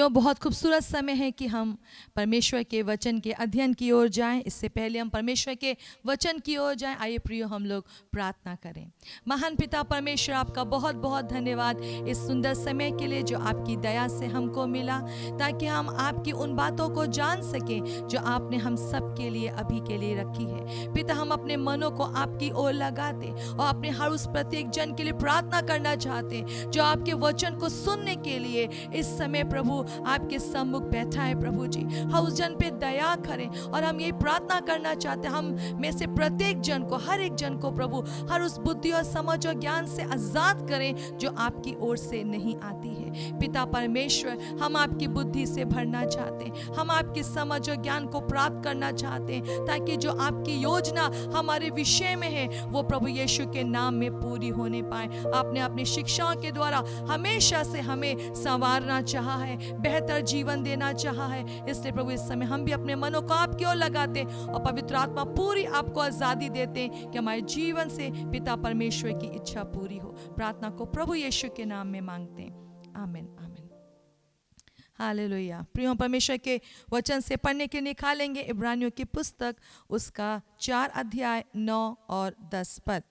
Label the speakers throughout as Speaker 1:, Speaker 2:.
Speaker 1: प्रियो, बहुत खूबसूरत समय है कि हम परमेश्वर के वचन के अध्ययन की ओर जाएं। इससे पहले हम परमेश्वर के वचन की ओर जाएं, आइए प्रियो हम लोग प्रार्थना करें। महान पिता परमेश्वर, आपका बहुत बहुत धन्यवाद इस सुंदर समय के लिए जो आपकी दया से हमको मिला, ताकि हम आपकी उन बातों को जान सकें जो आपने हम सब के लिए अभी के लिए रखी है। पिता, हम अपने मनों को आपकी ओर लगाते और अपने हर उस प्रत्येक जन के लिए प्रार्थना करना चाहते जो आपके वचन को सुनने के लिए इस समय प्रभु आपके सम्मुख बैठा है। प्रभु जी, हम उस जन पे दया करें और हम यही प्रार्थना करना चाहते हैं, हम में से प्रत्येक जन को, हर एक जन को प्रभु हर उस बुद्धि और समझ और ज्ञान से आजाद करें जो आपकी ओर से नहीं आती है। पिता परमेश्वर, हम आपकी बुद्धि से भरना चाहते हैं, हम आपकी समझ और ज्ञान को प्राप्त करना चाहते हैं, ताकि जो आपकी योजना हमारे विषय में है वो प्रभु यीशु के नाम में पूरी होने पाए। आपने अपनी शिक्षाओं के द्वारा हमेशा से हमें संवारना चाहा है, बेहतर जीवन देना चाहा है। इसलिए प्रभु इस समय हम भी अपने मनों को आपकी ओर लगाते और पवित्र आत्मा पूरी आपको आजादी देते हैं कि हमारे जीवन से पिता परमेश्वर की इच्छा पूरी हो। प्रार्थना को प्रभु यीशु के नाम में मांगते हैं, आमीन आमीन। हालेलुया। प्रियो, परमेश्वर के वचन से पढ़ने के निकालेंगे इब्रानियों की पुस्तक, उसका 4 अध्याय 9 और 10 पद।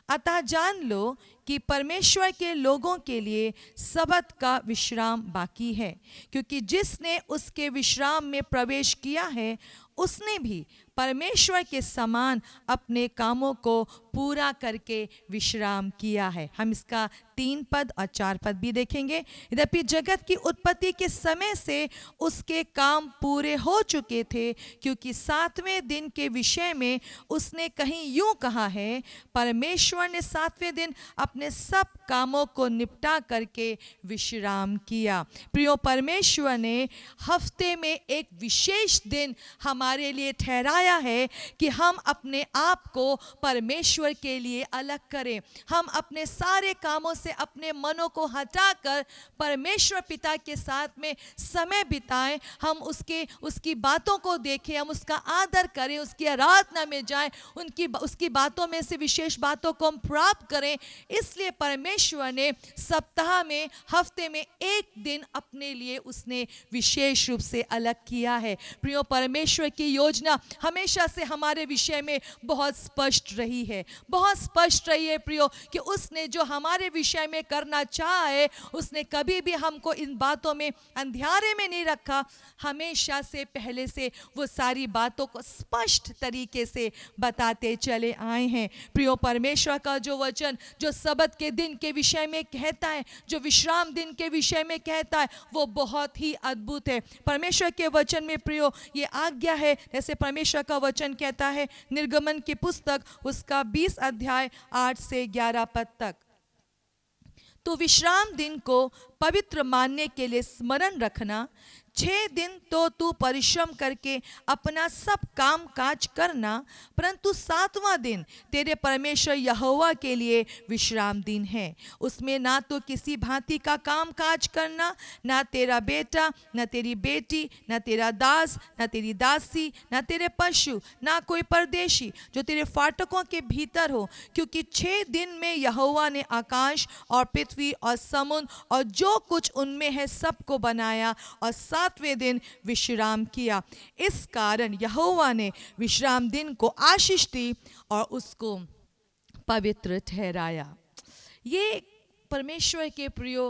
Speaker 1: अतः जान लो कि परमेश्वर के लोगों के लिए सबत का विश्राम बाकी है, क्योंकि जिसने उसके विश्राम में प्रवेश किया है उसने भी परमेश्वर के समान अपने कामों को पूरा करके विश्राम किया है। हम इसका 3 पद और 4 पद भी देखेंगे। यद्यपि जगत की उत्पत्ति के समय से उसके काम पूरे हो चुके थे, क्योंकि 7वें दिन के विषय में उसने कहीं यूं कहा है, परमेश्वर ने 7वें दिन अपने सब कामों को निपटा करके विश्राम किया। प्रियो, परमेश्वर ने हफ्ते में एक विशेष दिन हमारे लिए ठहराया है कि हम अपने आप को परमेश्वर के लिए अलग करें। हम अपने सारे कामों से अपने मनों को हटाकर परमेश्वर पिता के साथ में समय बिताएं। हम उसकी बातों को देखें, हम उसका आदर करें, उसकी आराधना में जाएं, उसकी बातों में से विशेष बातों को हम प्राप्त करें। इसलिए परमेश्वर ने सप्ताह में, हफ्ते में एक दिन अपने लिए उसने विशेष रूप से अलग किया है। प्रियो, परमेश्वर की योजना हमेशा से हमारे विषय में बहुत स्पष्ट रही है, बहुत स्पष्ट रही है प्रियो, कि उसने जो हमारे विषय में करना चाहा है उसने कभी भी हमको इन बातों में अंधियारे में नहीं रखा। हमेशा से पहले से वो सारी बातों को स्पष्ट तरीके से बताते चले आए हैं। प्रियो, परमेश्वर का जो वचन जो सबत के दिन के विषय में कहता है, जो विश्राम दिन के विषय में कहता है, वो बहुत ही अद्भुत है। परमेश्वर के वचन में प्रियो ये आज्ञा है, जैसे परमेश्वर का वचन कहता है निर्गमन की पुस्तक, उसका 20 अध्याय 8 से 11 पद तक। तो विश्राम दिन को पवित्र मानने के लिए स्मरण रखना। 6 दिन तो तू परिश्रम करके अपना सब काम काज करना, परंतु 7वां दिन तेरे परमेश्वर यहोवा के लिए विश्राम दिन है। उसमें ना तो किसी भांति का काम काज करना, ना तेरा बेटा, ना तेरी बेटी, ना तेरा दास, ना तेरी दासी, ना तेरे पशु, ना कोई परदेशी जो तेरे फाटकों के भीतर हो, क्योंकि 6 दिन में यहोवा ने आकाश और पृथ्वी और समुद्र और जो कुछ उनमें है सबको बनाया और 7वें दिन विश्राम किया। इस कारण यहोवा ने विश्राम दिन को आशीष दी और उसको पवित्र ठहराया। ये परमेश्वर के प्रियो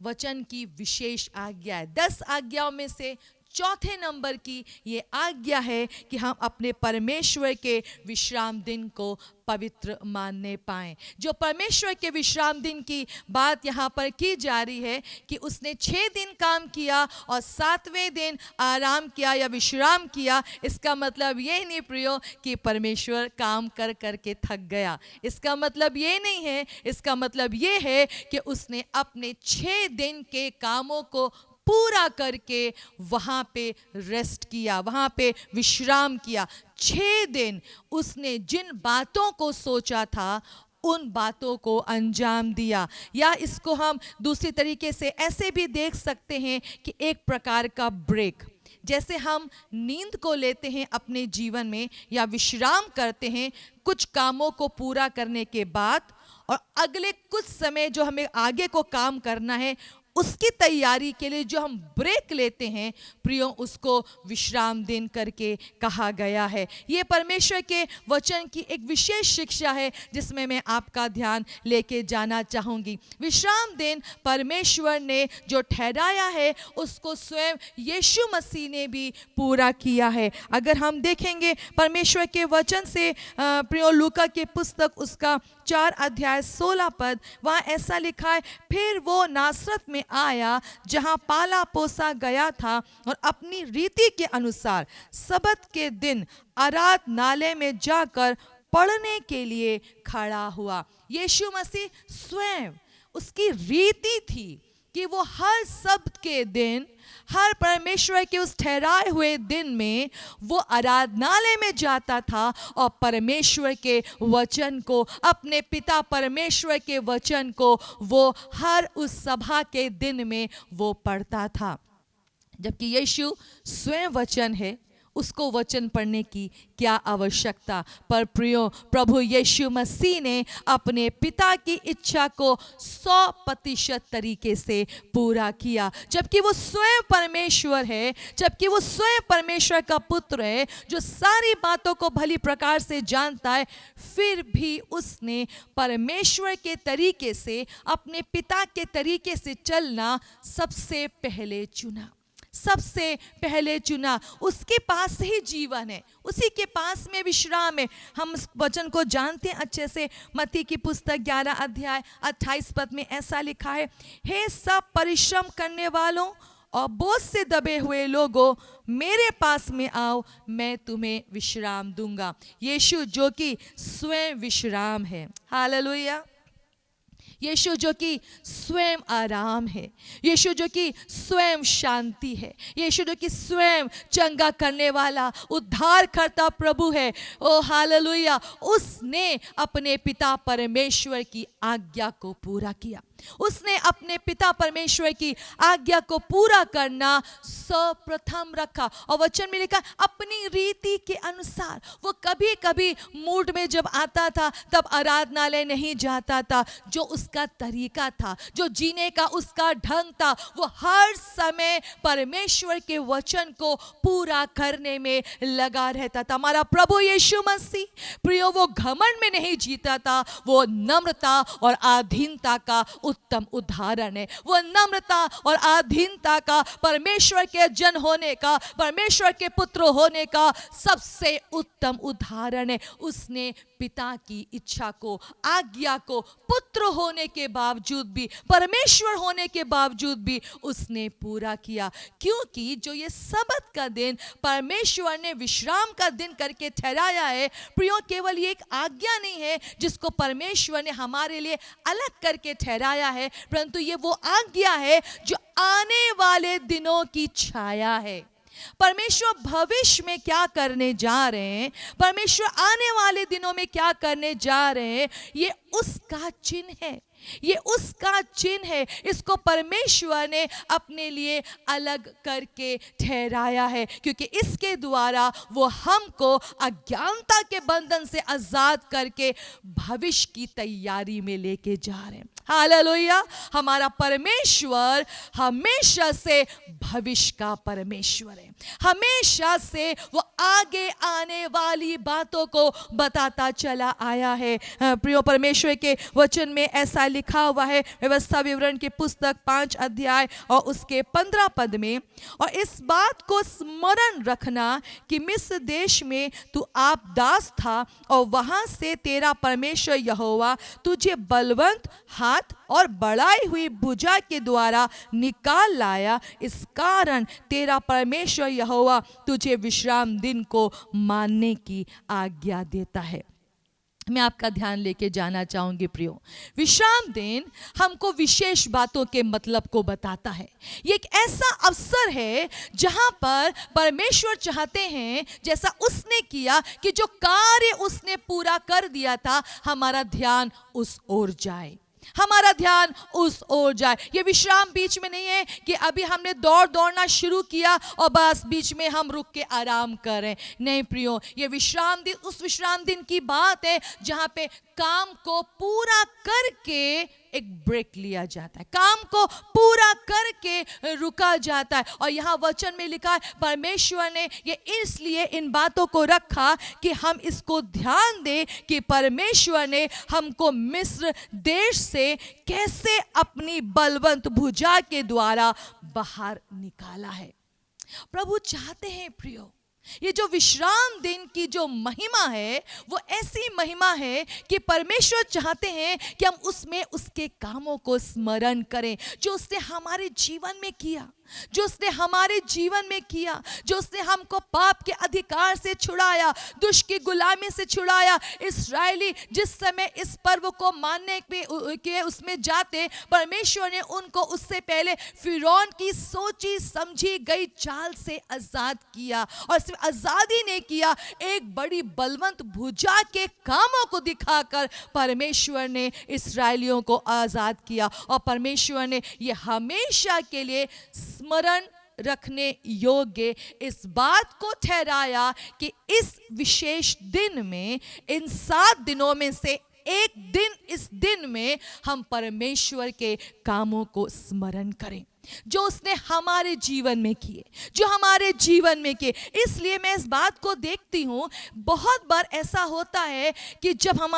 Speaker 1: वचन की विशेष आज्ञा है। 10 आज्ञाओं में से चौथे नंबर की ये आज्ञा है कि हम अपने परमेश्वर के विश्राम दिन को पवित्र मानने पाएं। जो परमेश्वर के विश्राम दिन की बात यहाँ पर की जा रही है कि उसने 6 दिन काम किया और 7वें दिन आराम किया या विश्राम किया। इसका मतलब ये नहीं प्रियो कि परमेश्वर काम कर करके थक गया। इसका मतलब ये नहीं है। इसका मतलब ये है कि उसने अपने 6 दिन के कामों को पूरा करके वहाँ पे रेस्ट किया, वहाँ पे विश्राम किया। 6 दिन उसने जिन बातों को सोचा था उन बातों को अंजाम दिया। या इसको हम दूसरी तरीके से ऐसे भी देख सकते हैं कि एक प्रकार का ब्रेक, जैसे हम नींद को लेते हैं अपने जीवन में या विश्राम करते हैं कुछ कामों को पूरा करने के बाद, और अगले कुछ समय जो हमें आगे को काम करना है उसकी तैयारी के लिए जो हम ब्रेक लेते हैं प्रियो, उसको विश्राम दिन करके कहा गया है। ये परमेश्वर के वचन की एक विशेष शिक्षा है जिसमें मैं आपका ध्यान लेके जाना चाहूँगी। विश्राम दिन परमेश्वर ने जो ठहराया है उसको स्वयं यीशु मसीह ने भी पूरा किया है। अगर हम देखेंगे परमेश्वर के वचन से प्रियो लूका के पुस्तक उसका 4 अध्याय 16 पद, वहाँ ऐसा लिखा है, फिर वो नासरत में आया जहाँ पाला पोसा गया था और अपनी रीति के अनुसार सबत के दिन आराधनालय में जाकर पढ़ने के लिए खड़ा हुआ। यीशु मसीह स्वयं, उसकी रीति थी कि वो हर सब्त के दिन, हर परमेश्वर के उस ठहराए हुए दिन में वो आराधनालय में जाता था और परमेश्वर के वचन को, अपने पिता परमेश्वर के वचन को वो हर उस सभा के दिन में वो पढ़ता था। जबकि यीशु स्वयं वचन है, उसको वचन पढ़ने की क्या आवश्यकता। पर प्रियो, प्रभु यीशु मसीह ने अपने पिता की इच्छा को 100% तरीके से पूरा किया। जबकि वो स्वयं परमेश्वर है, जबकि वो स्वयं परमेश्वर का पुत्र है जो सारी बातों को भली प्रकार से जानता है, फिर भी उसने परमेश्वर के तरीके से, अपने पिता के तरीके से चलना सबसे पहले चुना, सबसे पहले चुना। उसके पास ही जीवन है, उसी के पास में विश्राम है। हम इस वचन को जानते हैं अच्छे से। मत्ती की पुस्तक 11 अध्याय 28 पद में ऐसा लिखा है, हे सब परिश्रम करने वालों और बोझ से दबे हुए लोगों, मेरे पास में आओ, मैं तुम्हें विश्राम दूंगा। यीशु जो कि स्वयं विश्राम है, हालेलुया। यीशु जो कि स्वयं आराम है, यीशु जो कि स्वयं शांति है, यीशु जो कि स्वयं चंगा करने वाला उद्धार करता प्रभु है। ओ हालेलुया। उसने अपने पिता परमेश्वर की आज्ञा को पूरा किया। उसने अपने पिता परमेश्वर की आज्ञा को पूरा करना सर्वप्रथम रखा। और वचन में लिखा, अपनी रीति के अनुसार। वो कभी कभी मूड में जब आता था तब आराधनालय नहीं जाता था। जो उसका तरीका था, जो जीने का उसका ढंग था, वो हर समय परमेश्वर के वचन को पूरा करने में लगा रहता था। हमारा प्रभु यीशु मसीह प्रियो, वो घमंड में नहीं जीता था, वो नम्रता और अधीनता का उत्तम उदाहरण है। वो नम्रता और अधीनता का, परमेश्वर के जन होने का, परमेश्वर के पुत्र होने का सबसे उत्तम उदाहरण है। उसने पिता की इच्छा को, आज्ञा को, पुत्र होने के बावजूद भी, परमेश्वर होने के बावजूद भी उसने पूरा किया। क्योंकि जो ये सबत का दिन परमेश्वर ने विश्राम का दिन करके ठहराया है प्रियो, केवल ये एक आज्ञा नहीं है जिसको परमेश्वर ने हमारे लिए अलग करके ठहराया है, परंतु ये वो आज्ञा है जो आने वाले दिनों की छाया है। परमेश्वर भविष्य में क्या करने जा रहे हैं, परमेश्वर आने वाले दिनों में क्या करने जा रहे हैं, ये उसका चिन्ह है, ये उसका चिन्ह है। इसको परमेश्वर ने अपने लिए अलग करके ठहराया है, क्योंकि इसके द्वारा वो हमको अज्ञानता के बंधन से आजाद करके भविष्य की तैयारी में लेके जा रहे हैं। हालेलुया। हमारा परमेश्वर हमेशा से भविष्य का परमेश्वर है, हमेशा से वो आगे आने वाली बातों को बताता चला आया है। प्रियो, परमेश्वर के वचन में ऐसा लिखा हुआ है, व्यवस्था विवरण की पुस्तक 5 अध्याय और उसके 15 पद में, और इस बात को स्मरण रखना कि मिस्र देश में तू आप दास था और वहां से तेरा परमेश्वर यहोवा तुझे बलवंत हाथ और बढ़ाई हुई भुजा के द्वारा निकाल लाया। इस कारण तेरा परमेश्वर यहोवा तुझे विश्राम दिन को मानने की आज्ञा देता है। मैं आपका ध्यान लेके जाना चाहूंगी प्रियो, विश्राम दिन हमको विशेष बातों के मतलब को बताता है। ये एक ऐसा अवसर है जहां पर परमेश्वर चाहते हैं, जैसा उसने किया कि जो कार्य उसने पूरा कर दिया था, हमारा ध्यान उस ओर जाए, हमारा ध्यान उस ओर जाए। ये विश्राम बीच में नहीं है कि अभी हमने दौड़ना शुरू किया और बस बीच में हम रुक के आराम करें। नहीं प्रियो, ये विश्राम दिन उस विश्राम दिन की बात है जहां पे काम को पूरा करके एक ब्रेक लिया जाता है, काम को पूरा करके रुका जाता है। और यहाँ वचन में लिखा है परमेश्वर ने ये इसलिए इन बातों को रखा कि हम इसको ध्यान दें कि परमेश्वर ने हमको मिस्र देश से कैसे अपनी बलवंत भुजा के द्वारा बाहर निकाला है। प्रभु चाहते हैं प्रियो, ये जो विश्राम दिन की जो महिमा है वो ऐसी महिमा है कि परमेश्वर चाहते हैं कि हम उसमें उसके कामों को स्मरण करें, जो उसने हमारे जीवन में किया, जो उसने हमारे जीवन में किया, जो उसने हमको पाप के अधिकार से छुड़ाया, दुष्ट की गुलामी से छुड़ाया। इस्राएली जिस समय इस पर्व को मानने के उसमें जाते, परमेश्वर ने उनको उससे पहले फिरौन की सोची समझी गई चाल से आजाद किया। और सिर्फ आजादी ने किया, एक बड़ी बलवंत भुजा के कामों को दिखाकर परमेश्वर ने इस्राएलियों को आजाद किया। और परमेश्वर ने ये हमेशा के लिए स्मरण रखने योग्य इस बात को ठहराया कि इस विशेष दिन में, इन 7 दिनों में से एक दिन, इस दिन में हम परमेश्वर के कामों को स्मरण करें जो उसने हमारे जीवन में किए, जो हमारे जीवन में किए। इसलिए मैं इस बात को देखती हूँ, बहुत बार ऐसा होता है कि जब हम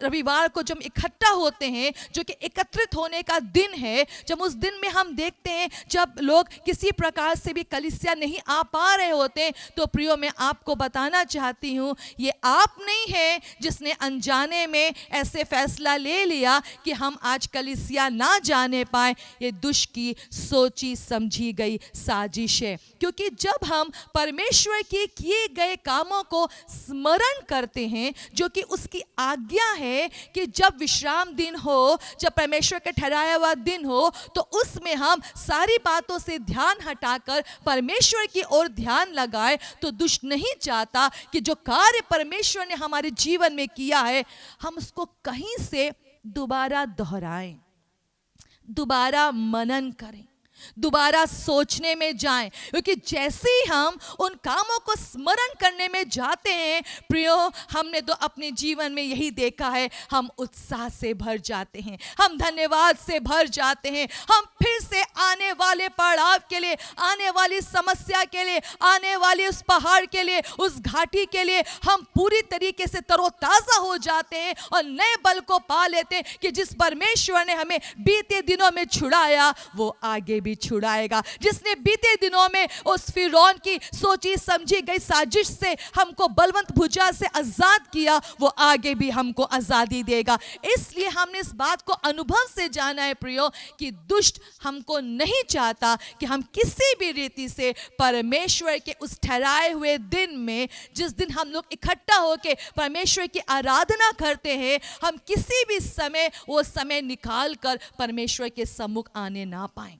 Speaker 1: रविवार को जब इकट्ठा होते हैं, जो कि एकत्रित होने का दिन है, जब उस दिन में हम देखते हैं जब लोग किसी प्रकार से भी कलीसिया नहीं आ पा रहे होते, तो प्रियो मैं आपको बताना चाहती हूँ, ये आप नहीं है जिसने अनजाने में ऐसे फैसला ले लिया कि हम आज कलीसिया ना जाने पाए। ये दुष्ट की सोची समझी गई साजिश है। क्योंकि जब हम परमेश्वर के किए गए कामों को स्मरण करते हैं, जो कि उसकी आज्ञा है कि जब विश्राम दिन हो, जब परमेश्वर का ठहराया हुआ दिन हो, तो उसमें हम सारी बातों से ध्यान हटाकर परमेश्वर की ओर ध्यान लगाए, तो दुष्ट नहीं चाहता कि जो कार्य परमेश्वर ने हमारे जीवन में किया है हम उसको कहीं से दोबारा दोहराएं, दोबारा मनन करें, दोबारा सोचने में जाएं। क्योंकि जैसे ही हम उन कामों को स्मरण करने में जाते हैं प्रियो, हमने तो अपने जीवन में यही देखा है, हम उत्साह से भर जाते हैं, हम धन्यवाद से भर जाते हैं, हम फिर से आने वाले पड़ाव के लिए, आने वाली समस्या के लिए, आने वाले उस पहाड़ के लिए, उस घाटी के लिए हम पूरी तरीके से तरोताजा हो जाते हैं और नए बल को पा लेते हैं कि जिस परमेश्वर ने हमें बीते दिनों में छुड़ाया वो आगे भी छुड़ाएगा। जिसने बीते दिनों में उस फिरौन की सोची समझी गई साजिश से हमको बलवंत भुजा से आजाद किया, वो आगे भी हमको आजादी देगा। इसलिए हमने इस बात को अनुभव से जाना है प्रियो कि दुष्ट हमको नहीं चाहता कि हम किसी भी रीति से परमेश्वर के उस ठहराए हुए दिन में, जिस दिन हम लोग इकट्ठा होकर परमेश्वर की आराधना करते हैं, हम किसी भी समय वो समय निकाल कर परमेश्वर के सम्मुख आने ना पाएं।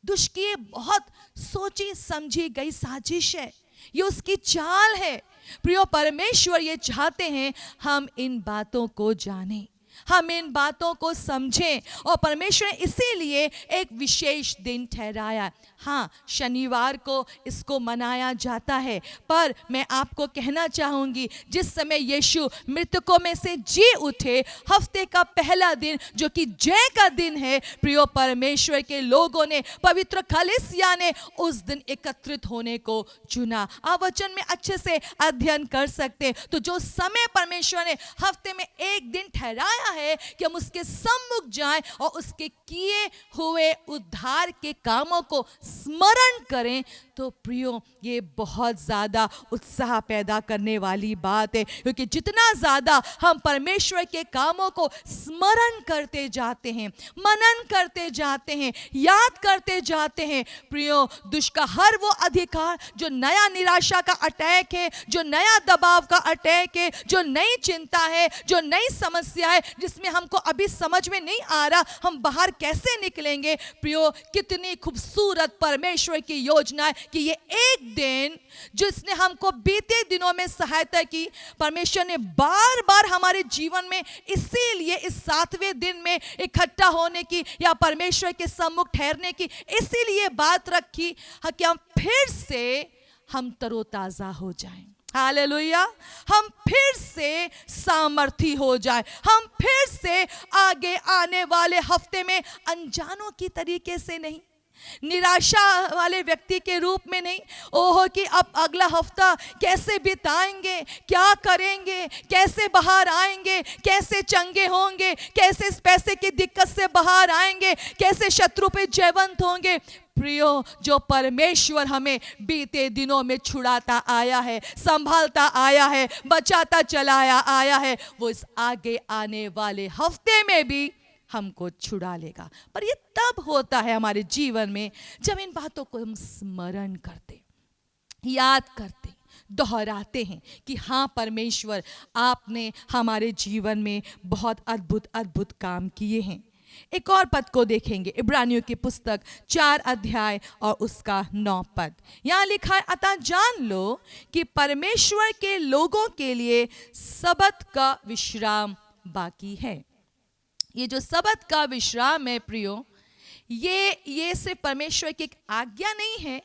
Speaker 1: दुष्ट की बहुत सोची समझी गई साजिश है, ये उसकी चाल है। प्रियो परमेश्वर ये चाहते हैं हम इन बातों को जानें, हम इन बातों को समझें। और परमेश्वर ने इसीलिए एक विशेष दिन ठहराया। हाँ, शनिवार को इसको मनाया जाता है, पर मैं आपको कहना चाहूँगी जिस समय यीशु मृतकों में से जी उठे, हफ्ते का पहला दिन जो कि जय का दिन है, प्रियो परमेश्वर के लोगों ने, पवित्र कलीसिया ने उस दिन एकत्रित होने को चुना। आप वचन में अच्छे से अध्ययन कर सकते हैं। तो जो समय परमेश्वर ने हफ्ते में एक दिन ठहराया है कि हम उसके सम्मुख जाएं और उसके किए हुए उद्धार के कामों को स्मरण करें, तो प्रियो ये बहुत ज़्यादा उत्साह पैदा करने वाली बात है। क्योंकि जितना ज़्यादा हम परमेश्वर के कामों को स्मरण करते जाते हैं, मनन करते जाते हैं, याद करते जाते हैं, प्रियो दुष्ट का हर वो अधिकार, जो नया निराशा का अटैक है, जो नया दबाव का अटैक है, जो नई चिंता है, जो नई समस्या है, जिसमें हमको अभी समझ में नहीं आ रहा हम बाहर कैसे निकलेंगे, प्रियो कितनी खूबसूरत परमेश्वर की योजना है कि ये एक दिन जिसने हमको बीते दिनों में सहायता की, परमेश्वर ने बार बार हमारे जीवन में इसीलिए इस 7वें दिन में इकट्ठा होने की या परमेश्वर के सम्मुख ठहरने की इसीलिए बात रखी कि हम फिर से हम तरोताजा हो जाएं, हालेलुया। हम फिर से सामर्थी हो जाए, हम फिर से आगे आने वाले हफ्ते में अनजानों की तरीके से नहीं, निराशा वाले व्यक्ति के रूप में नहीं, ओहो कि अब अगला हफ्ता कैसे बिताएंगे, क्या करेंगे, कैसे बाहर आएंगे, कैसे चंगे होंगे, कैसे इस पैसे की दिक्कत से बाहर आएंगे, कैसे शत्रु पे जयवंत होंगे। प्रियो, जो परमेश्वर हमें बीते दिनों में छुड़ाता आया है, संभालता आया है, बचाता चलाया आया है, वो इस आगे आने वाले हफ्ते में भी हमको छुड़ा लेगा। पर ये तब होता है हमारे जीवन में जब इन बातों को हम स्मरण करते, याद करते, दोहराते हैं कि हाँ परमेश्वर, आपने हमारे जीवन में बहुत अद्भुत अद्भुत काम किए हैं। एक और पद को देखेंगे, इब्रानियों की पुस्तक 4 अध्याय और उसका 9 पद। यहाँ लिखा है, अतः जान लो कि परमेश्वर के लोगों के लिए सबत का विश्राम बाकी है। ये जो सबत का विश्राम है प्रियो, ये सिर्फ परमेश्वर की एक आज्ञा नहीं है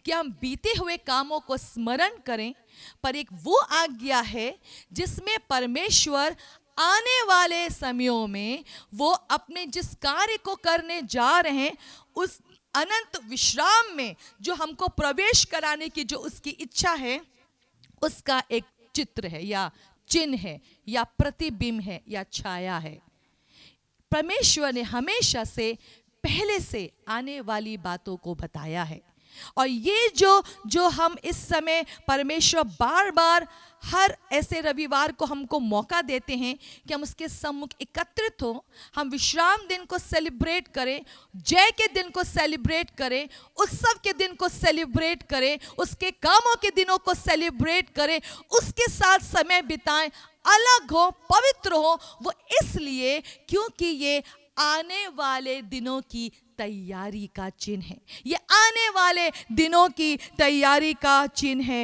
Speaker 1: कि हम बीते हुए कामों को स्मरण करें, पर एक वो आज्ञा है जिसमें परमेश्वर आने वाले समयों में वो अपने जिस कार्य को करने जा रहे हैं उस अनंत विश्राम में जो हमको प्रवेश कराने की जो उसकी इच्छा है, उसका एक चित्र है या चिन्ह है या प्रतिबिंब है या छाया है। परमेश्वर ने हमेशा से पहले से आने वाली बातों को बताया है, और ये जो हम इस समय परमेश्वर बार बार हर ऐसे रविवार को हमको मौका देते हैं कि हम उसके सम्मुख एकत्रित हो, हम विश्राम दिन को सेलिब्रेट करें, जय के दिन को सेलिब्रेट करें, उत्सव के दिन को सेलिब्रेट करें, उसके कामों के दिनों को सेलिब्रेट करें, उसके साथ समय बिताएं, अलग हो, पवित्र हो। वो इसलिए क्योंकि ये आने वाले दिनों की तैयारी का चिन्ह है, ये आने वाले दिनों की तैयारी का चिन्ह है।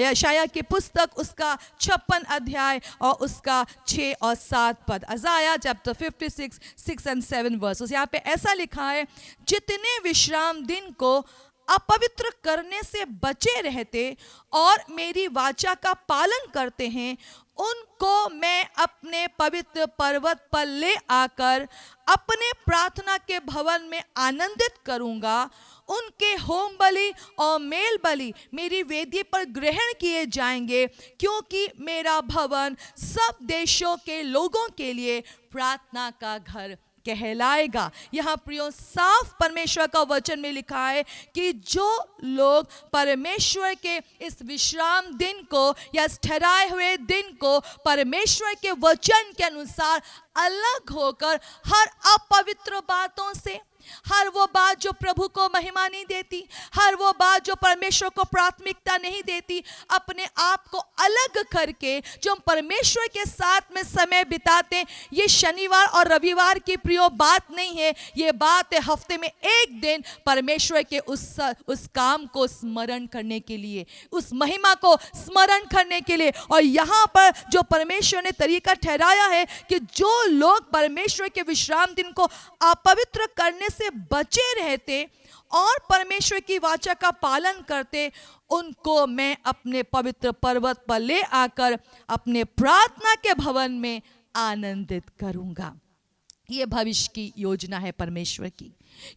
Speaker 1: यशायाह की पुस्तक उसका 56 अध्याय और उसका 6 और 7 पद, अज़ाया चैप्टर 56 6 and 7 वर्सेस। यहाँ पे ऐसा लिखा है, जितने विश्राम दिन को अपवित्र करने से बचे रहते और मेरी वाचा का पालन करते हैं, उनको मैं अपने पवित्र पर्वत पर ले आकर अपने प्रार्थना के भवन में आनंदित करूंगा। उनके होम बलि और मेल बलि मेरी वेदी पर ग्रहण किए जाएंगे, क्योंकि मेरा भवन सब देशों के लोगों के लिए प्रार्थना का घर कहलाएगा। यहाँ प्रियो साफ परमेश्वर का वचन में लिखा है कि जो लोग परमेश्वर के इस विश्राम दिन को या इस ठहराए हुए दिन को परमेश्वर के वचन के अनुसार अलग होकर हर अपवित्र बातों से, हर वो बात जो प्रभु को महिमा नहीं देती, हर वो बात जो परमेश्वर को प्राथमिकता नहीं देती, अपने आप को अलग करके जो हम परमेश्वर के साथ में समय बिताते हैं, ये शनिवार और रविवार की प्रियो बात नहीं है। ये बात है हफ्ते में एक दिन परमेश्वर के उस काम को स्मरण करने के लिए, उस महिमा को स्मरण करने के लिए। और यहाँ पर जो परमेश्वर ने तरीका ठहराया है कि जो लोग परमेश्वर के विश्राम दिन को अपवित्र करने से बचे रहते और परमेश्वर की वाचा का पालन करते, उनको मैं अपने पवित्र पर्वत पर ले आकर अपने प्रार्थना के भवन में आनंदित करूंगा। ये भविष्य की योजना है परमेश्वर की,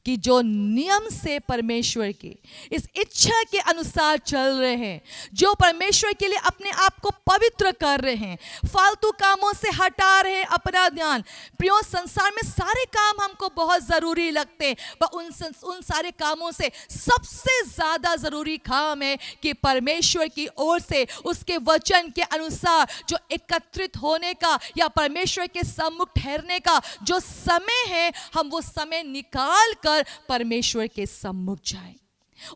Speaker 1: कि जो नियम से परमेश्वर के इस इच्छा के अनुसार चल रहे हैं, जो परमेश्वर के लिए अपने आप को पवित्र कर रहे हैं, फालतू कामों से हटा रहे हैं अपना ध्यान। प्रियो, संसार में सारे काम हमको बहुत ज़रूरी लगते हैं, पर उन सारे कामों से सबसे ज़्यादा ज़रूरी काम है कि परमेश्वर की ओर से उसके वचन के अनुसार जो एकत्रित होने का या परमेश्वर के सम्मुख ठहरने का जो समय है, हम वो समय निकाल कर परमेश्वर के सम्मुख जाएं।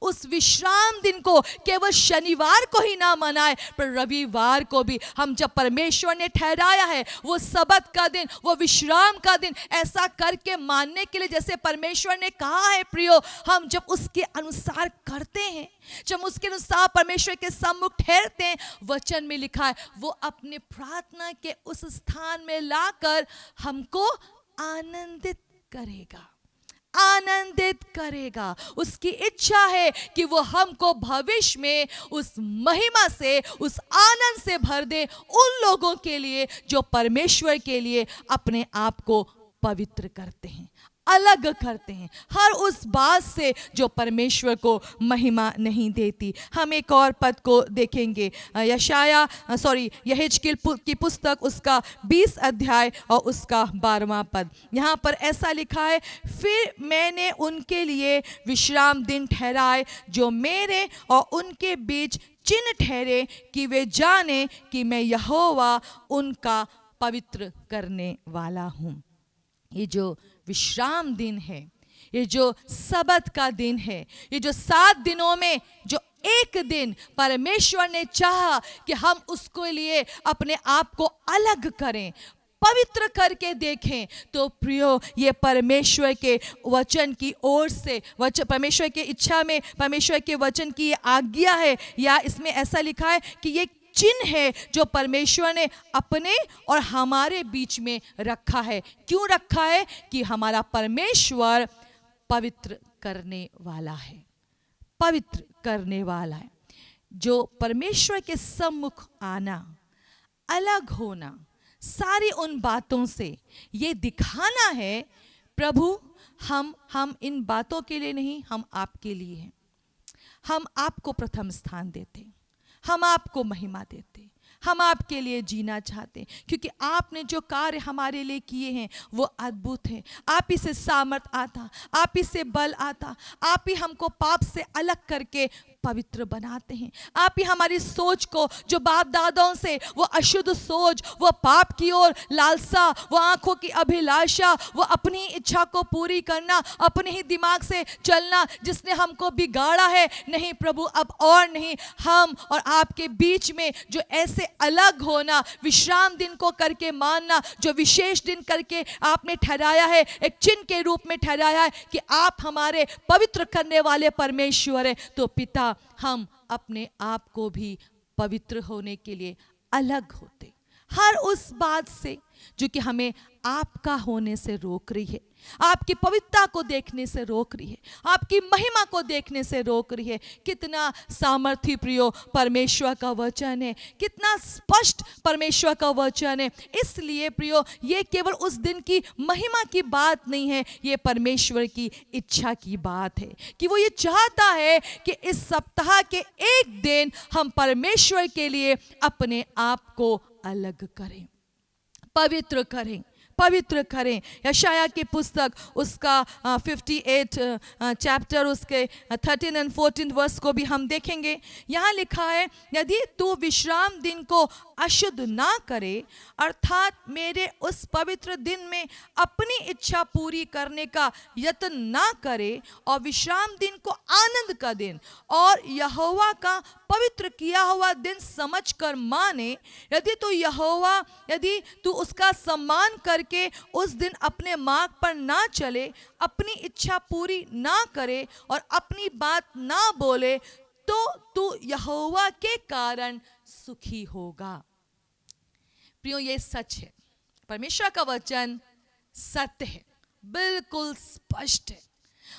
Speaker 1: उस विश्राम दिन को केवल शनिवार को ही ना मनाए, पर रविवार को भी हम जब परमेश्वर ने ठहराया है वो सबत का दिन, वो विश्राम का दिन, ऐसा करके मानने के लिए जैसे परमेश्वर ने कहा है प्रियो, हम जब उसके अनुसार करते हैं, जब उसके अनुसार परमेश्वर के सम्मुख ठहरते हैं, वचन में लिखा है वो अपने प्रार्थना के उस स्थान में लाकर हमको आनंदित करेगा, आनंदित करेगा। उसकी इच्छा है कि वो हमको भविष्य में उस महिमा से, उस आनंद से भर दे उन लोगों के लिए जो परमेश्वर के लिए अपने आप को पवित्र करते हैं, अलग करते हैं, हर उस बात से जो परमेश्वर को महिमा नहीं देती। हम एक और पद को देखेंगे, यहेजकेल की पुस्तक उसका 20 अध्याय और उसका 12वां पद। यहाँ पर ऐसा लिखा है, फिर मैंने उनके लिए विश्राम दिन ठहराए जो मेरे और उनके बीच चिन्ह ठहरे कि वे जाने कि मैं यहोवा उनका पवित्र करने वाला हूँ। ये जो विश्राम दिन है, ये जो सबत का दिन है, ये जो 7 दिनों में जो एक दिन परमेश्वर ने चाहा कि हम उसके लिए अपने आप को अलग करें, पवित्र करके देखें, तो प्रियो ये परमेश्वर के वचन की ओर से, परमेश्वर के इच्छा में, परमेश्वर के वचन की ये आज्ञा है, या इसमें ऐसा लिखा है कि ये चिन्ह है जो परमेश्वर ने अपने और हमारे बीच में रखा है। क्यों रखा है? कि हमारा परमेश्वर पवित्र करने वाला है, पवित्र करने वाला है। जो परमेश्वर के सम्मुख आना, अलग होना, सारी उन बातों से ये दिखाना है, प्रभु हम इन बातों के लिए नहीं, हम आपके लिए हैं। हम आपको प्रथम स्थान देते, हम आपको महिमा देते, हम आपके लिए जीना चाहते, क्योंकि आपने जो कार्य हमारे लिए किए हैं वो अद्भुत हैं। आप ही से सामर्थ आता, आप ही से बल आता, आप ही हमको पाप से अलग करके पवित्र बनाते हैं। आप ही हमारी सोच को, जो बाप दादाओं से वो अशुद्ध सोच, वो पाप की ओर लालसा, वो आंखों की अभिलाषा, वो अपनी इच्छा को पूरी करना, अपने ही दिमाग से चलना, जिसने हमको बिगाड़ा है, नहीं प्रभु अब और नहीं। हम और आपके बीच में जो ऐसे अलग होना, विश्राम दिन को करके मानना, जो विशेष दिन करके आपने ठहराया है, एक चिन्ह के रूप में ठहराया है कि आप हमारे पवित्र करने वाले परमेश्वर है, तो पिता हम अपने आप को भी पवित्र होने के लिए अलग होते, हर उस बात से जो कि हमें आपका होने से रोक रही है, आपकी पवित्रता को देखने से रोक रही है, आपकी महिमा को देखने से रोक रही है। कितना सामर्थी प्रियो परमेश्वर का वचन है, कितना स्पष्ट परमेश्वर का वचन है। इसलिए प्रियो ये केवल उस दिन की महिमा की बात नहीं है, ये परमेश्वर की इच्छा की बात है कि वो ये चाहता है कि इस सप्ताह के एक दिन हम परमेश्वर के लिए अपने आप को अलग करें, पवित्र करें, पवित्र करें। यशाया की पुस्तक उसका 58 चैप्टर उसके 13 और 14 वर्स को भी हम देखेंगे। यहाँ लिखा है, यदि तू विश्राम दिन को अशुद्ध ना करे, अर्थात मेरे उस पवित्र दिन में अपनी इच्छा पूरी करने का यत्न ना करे, और विश्राम दिन को आनंद का दिन और यहोवा का पवित्र किया हुआ दिन समझकर माने, यदि तू उसका सम्मान करके उस दिन अपने मार्ग पर ना चले, अपनी इच्छा पूरी ना करे और अपनी बात ना बोले, तो तू यहोवा के कारण सुखी होगा। प्रियो ये सच है, परमेश्वर का वचन सत्य है, बिल्कुल स्पष्ट है।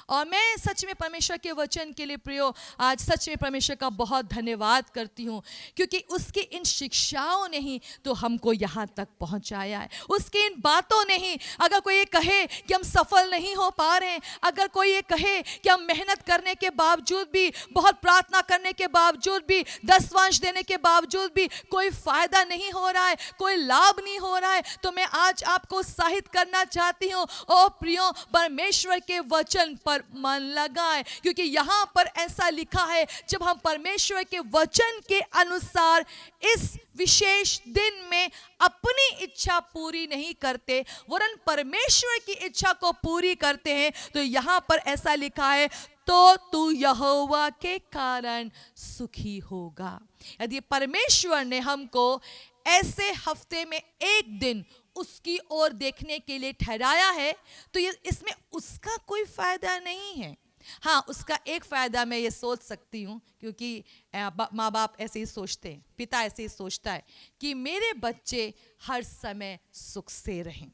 Speaker 1: और मैं सच में परमेश्वर के वचन के लिए प्रियो आज सच में परमेश्वर का बहुत धन्यवाद करती हूँ, क्योंकि उसकी इन शिक्षाओं ने ही तो हमको यहाँ तक पहुँचाया है। उसकी इन बातों ने ही, अगर कोई ये कहे कि हम सफल नहीं हो पा रहे हैं, अगर कोई ये कहे कि हम मेहनत करने के बावजूद भी, बहुत प्रार्थना करने के बावजूद भी, दसवांश देने के बावजूद भी कोई फायदा नहीं हो रहा है, कोई लाभ नहीं हो रहा है, तो मैं आज आपको उत्साहित करना चाहती हूँ, ओ प्रियो परमेश्वर के वचन पर मन लगाएं, क्योंकि यहाँ पर ऐसा लिखा है, जब हम परमेश्वर के वचन के अनुसार इस विशेष दिन में अपनी इच्छा पूरी नहीं करते, वरन परमेश्वर की इच्छा को पूरी करते हैं, तो यहाँ पर ऐसा लिखा है, तो तू यहोवा के कारण सुखी होगा। यदि परमेश्वर ने हमको ऐसे हफ्ते में एक दिन उसकी ओर देखने के लिए ठहराया है, तो ये इसमें उसका कोई फायदा नहीं है। हाँ, उसका एक फायदा मैं ये सोच सकती हूँ, क्योंकि माँ बाप ऐसे ही सोचते हैं, पिता ऐसे ही सोचता है कि मेरे बच्चे हर समय सुख से रहें,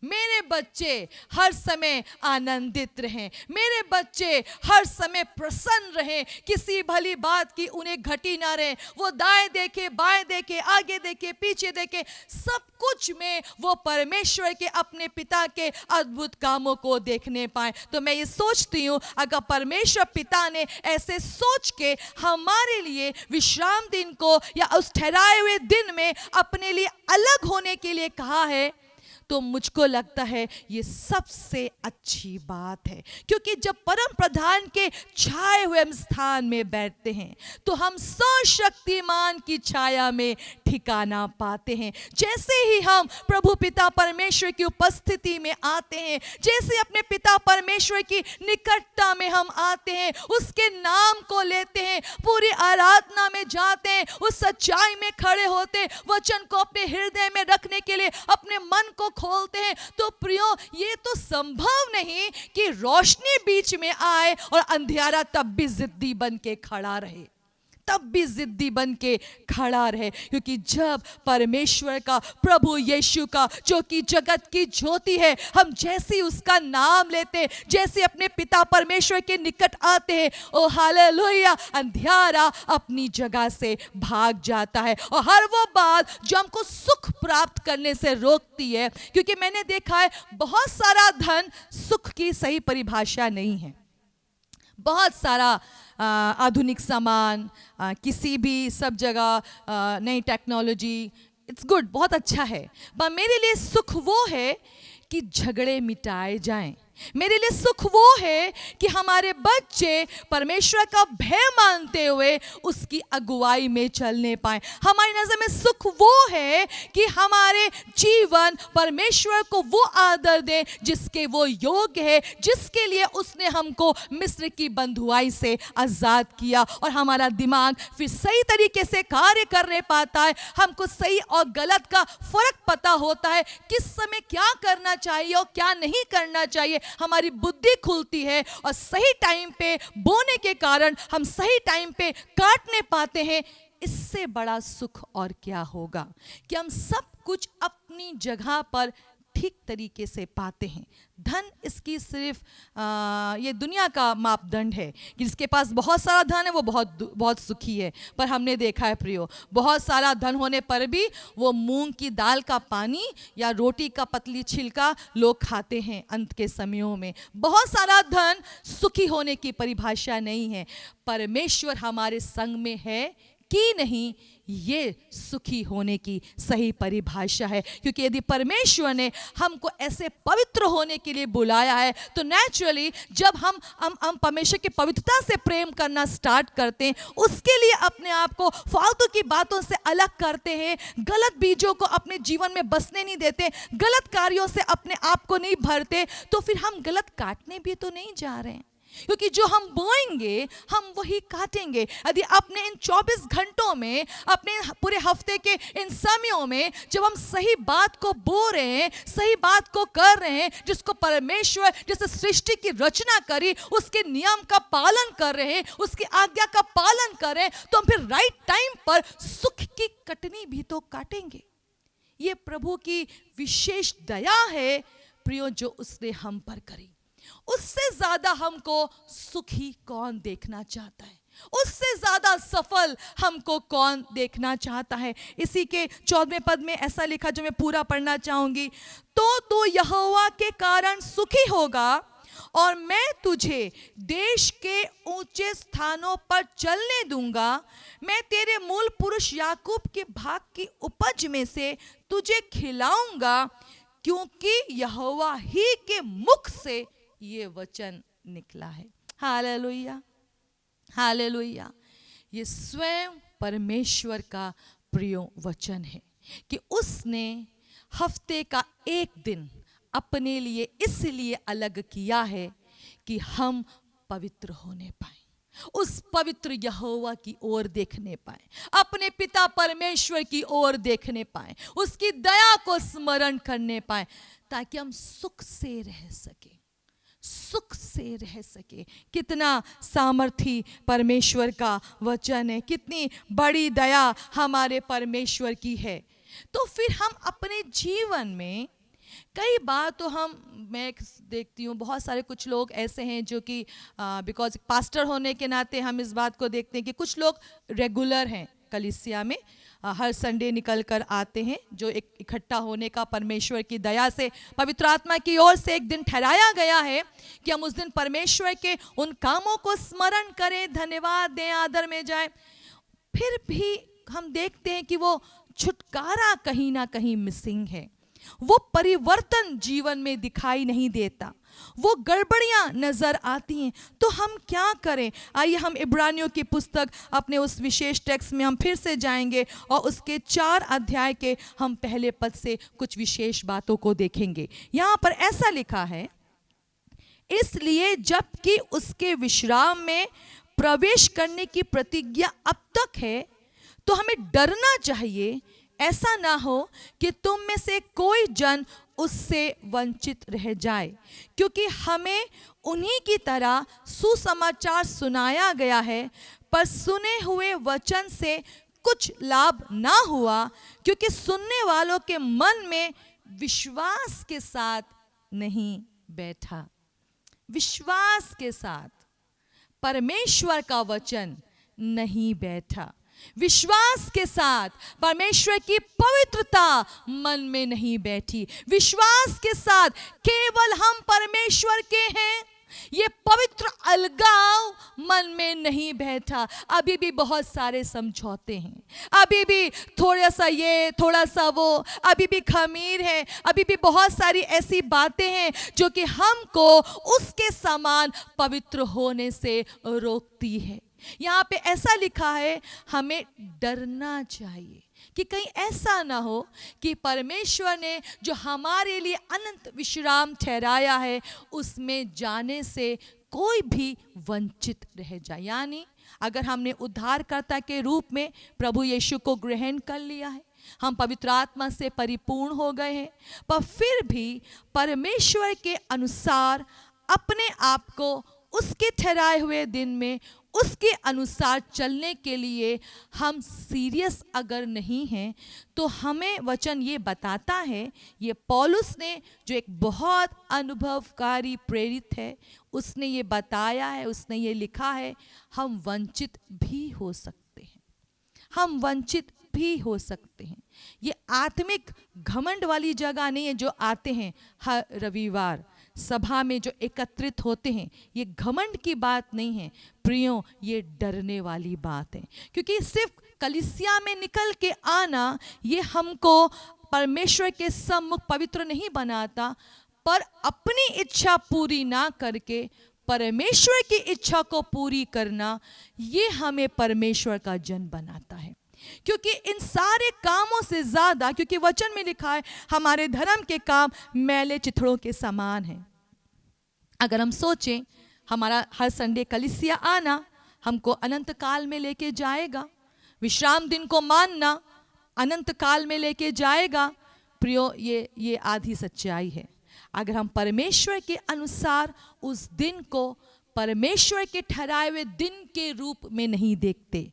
Speaker 1: मेरे बच्चे हर समय आनंदित रहें, मेरे बच्चे हर समय प्रसन्न रहें, किसी भली बात की उन्हें घटी ना रहे। वो दाएं देखे, बाएं देखे, आगे देखे, पीछे देखे, सब कुछ में वो परमेश्वर के अपने पिता के अद्भुत कामों को देखने पाए। तो मैं ये सोचती हूँ, अगर परमेश्वर पिता ने ऐसे सोच के हमारे लिए विश्राम दिन को या उस ठहराए हुए दिन में अपने लिए अलग होने के लिए कहा है, तो मुझको लगता है ये सबसे अच्छी बात है। क्योंकि जब परम प्रधान के छाए हुए हम स्थान में बैठते हैं तो हम सर्वशक्तिमान की छाया में ठिकाना पाते हैं। जैसे ही हम प्रभु पिता परमेश्वर की उपस्थिति में आते हैं, जैसे अपने पिता परमेश्वर की निकटता में हम आते हैं, उसके नाम को लेते हैं, पूरी आराधना में जाते हैं, उस सच्चाई में खड़े होते हैं, वचन को अपने हृदय में रखने के लिए अपने मन को खोलते हैं, तो प्रियो ये तो संभव नहीं कि रोशनी बीच में आए और अंधियारा तब भी जिद्दी बन के खड़ा रहे, तब भी जिद्दी बन के खड़ा रहे। क्योंकि जब परमेश्वर का, प्रभु यीशु का, जो कि जगत की ज्योति है, हम जैसे उसका नाम लेते, जैसे अपने पिता परमेश्वर के निकट आते हैं, ओ हालेलुया, अंधियारा अपनी जगह से भाग जाता है। और हर वो बात जो हमको सुख प्राप्त करने से रोकती है, क्योंकि मैंने देखा है बहुत सारा धन सुख की सही परिभाषा नहीं है। बहुत सारा आधुनिक सामान, किसी भी सब जगह नई टेक्नोलॉजी, इट्स गुड, बहुत अच्छा है, पर मेरे लिए सुख वो है कि झगड़े मिटाए जाएं। मेरे लिए सुख वो है कि हमारे बच्चे परमेश्वर का भय मानते हुए उसकी अगुवाई में चलने पाए। हमारी नज़र में सुख वो है कि हमारे जीवन परमेश्वर को वो आदर दे जिसके वो योग्य है, जिसके लिए उसने हमको मिस्र की बंधुआई से आज़ाद किया, और हमारा दिमाग फिर सही तरीके से कार्य करने पाता है। हमको सही और गलत का फर्क पता होता है, किस समय क्या करना चाहिए और क्या नहीं करना चाहिए। हमारी बुद्धि खुलती है और सही टाइम पे बोने के कारण हम सही टाइम पे काटने पाते हैं। इससे बड़ा सुख और क्या होगा कि हम सब कुछ अपनी जगह पर ठीक तरीके से पाते हैं। धन इसकी सिर्फ ये दुनिया का मापदंड है कि जिसके पास बहुत सारा धन है वो बहुत सुखी है। पर हमने देखा है प्रियो, बहुत सारा धन होने पर भी वो मूंग की दाल का पानी या रोटी का पतली छिलका लोग खाते हैं अंत के समयों में। बहुत सारा धन सुखी होने की परिभाषा नहीं है। परमेश्वर हमारे संग में है कि नहीं, ये सुखी होने की सही परिभाषा है। क्योंकि यदि परमेश्वर ने हमको ऐसे पवित्र होने के लिए बुलाया है, तो नेचुरली जब हम परमेश्वर की पवित्रता से प्रेम करना स्टार्ट करते हैं, उसके लिए अपने आप को फालतू की बातों से अलग करते हैं, गलत बीजों को अपने जीवन में बसने नहीं देते, गलत कार्यों से अपने आप को नहीं भरते, तो फिर हम गलत काटने भी तो नहीं जा रहे हैं। क्योंकि जो हम बोएंगे हम वही काटेंगे। यदि अपने इन 24 घंटों में, अपने पूरे हफ्ते के इन समयों में जब हम सही बात को बो रहे हैं, सही बात को कर रहे हैं, जिसको परमेश्वर जैसे सृष्टि की रचना करी उसके नियम का पालन कर रहे हैं, उसकी आज्ञा का पालन कर रहे हैं, तो हम फिर राइट टाइम पर सुख की कटनी भी तो काटेंगे। ये प्रभु की विशेष दया है प्रियो, जो उसने हम पर करी। उससे ज्यादा हमको सुखी कौन देखना चाहता है? उससे ज्यादा सफल हमको कौन देखना चाहता है? इसी के 14वें पद में ऐसा लिखा, जो मैं पूरा पढ़ना चाहूंगी। तो यहोवा के कारण सुखी होगा और मैं तुझे देश के ऊंचे स्थानों पर चलने दूंगा। मैं तेरे मूल पुरुष याकूब के भाग की उपज में से तुझे खिलाऊंगा, क्योंकि यहोवा ही के मुख से ये वचन निकला है। Hallelujah, hallelujah. ये स्वयं परमेश्वर का प्रिय वचन है कि उसने हफ्ते का एक दिन अपने लिए इसलिए अलग किया है कि हम पवित्र होने पाए, उस पवित्र यहोवा की ओर देखने पाए, अपने पिता परमेश्वर की ओर देखने पाए, उसकी दया को स्मरण करने पाए, ताकि हम सुख से रह सके, सुख से रह सके। कितना सामर्थी परमेश्वर का वचन है, कितनी बड़ी दया हमारे परमेश्वर की है। तो फिर हम अपने जीवन में कई बार तो मैं देखती हूँ बहुत सारे कुछ लोग ऐसे हैं जो कि बिकॉज पास्टर होने के नाते हम इस बात को देखते हैं कि कुछ लोग रेगुलर हैं कलीसिया में, हर संडे निकल कर आते हैं, जो एक इकट्ठा होने का परमेश्वर की दया से पवित्र आत्मा की ओर से एक दिन ठहराया गया है कि हम उस दिन परमेश्वर के उन कामों को स्मरण करें, धन्यवाद दें, आदर में जाएं। फिर भी हम देखते हैं कि वो छुटकारा कहीं ना कहीं मिसिंग है, वो परिवर्तन जीवन में दिखाई नहीं देता, वो गड़बड़ियां नजर आती हैं। तो हम क्या करें? आइए हम इब्रानियों की पुस्तक अपने उस विशेष टेक्स्ट में हम फिर से जाएंगे और उसके 4 अध्याय के हम पहले पद से कुछ विशेष बातों को देखेंगे। यहाँ पर ऐसा लिखा है, इसलिए जबकि उसके विश्राम में प्रवेश करने की प्रतिज्ञा अब तक है, तो हमें डरना चाहिए, ऐसा ना हो कि तुम में से कोई जन उससे वंचित रह जाए, क्योंकि हमें उन्हीं की तरह सुसमाचार सुनाया गया है, पर सुने हुए वचन से कुछ लाभ ना हुआ, क्योंकि सुनने वालों के मन में विश्वास के साथ नहीं बैठा। विश्वास के साथ परमेश्वर का वचन नहीं बैठा, विश्वास के साथ परमेश्वर की पवित्रता मन में नहीं बैठी, विश्वास के साथ केवल हम परमेश्वर के हैं, ये पवित्र अलगाव मन में नहीं बैठा। अभी भी बहुत सारे समझौते हैं, अभी भी थोड़ा सा ये थोड़ा सा वो, अभी भी खमीर है, अभी भी बहुत सारी ऐसी बातें हैं जो कि हमको उसके समान पवित्र होने से रोकती है। यहाँ पे ऐसा लिखा है, हमें डरना चाहिए कि कहीं ऐसा ना हो कि परमेश्वर ने जो हमारे लिए अनंत विश्राम ठहराया है उसमें जाने से कोई भी वंचित रह जाए। यानी अगर हमने उद्धारकर्ता के रूप में प्रभु यीशु को ग्रहण कर लिया है, हम पवित्र आत्मा से परिपूर्ण हो गए हैं, पर फिर भी परमेश्वर के अनुसार अपने आप को उसके ठहराए हुए दिन में उसके अनुसार चलने के लिए हम सीरियस अगर नहीं हैं, तो हमें वचन ये बताता है, ये पौलुस ने जो एक बहुत अनुभवकारी प्रेरित है, उसने ये बताया है, उसने ये लिखा है, हम वंचित भी हो सकते हैं, हम वंचित भी हो सकते हैं। ये आत्मिक घमंड वाली जगह नहीं है जो आते हैं हर रविवार सभा में जो एकत्रित होते हैं, ये घमंड की बात नहीं है प्रियो, ये डरने वाली बात है। क्योंकि सिर्फ कलीसिया में निकल के आना ये हमको परमेश्वर के सम्मुख पवित्र नहीं बनाता, पर अपनी इच्छा पूरी ना करके परमेश्वर की इच्छा को पूरी करना, ये हमें परमेश्वर का जन बनाता है। क्योंकि इन सारे कामों से ज्यादा, क्योंकि वचन में लिखा है हमारे धर्म के काम मैले चिथड़ों के समान हैं। अगर हम सोचें हमारा हर संडे कलीसिया आना हमको अनंत काल में लेके जाएगा, विश्राम दिन को मानना अनंत काल में लेके जाएगा, प्रियो ये आधी सच्चाई है। अगर हम परमेश्वर के अनुसार उस दिन को परमेश्वर के ठहराए हुए दिन के रूप में नहीं देखते,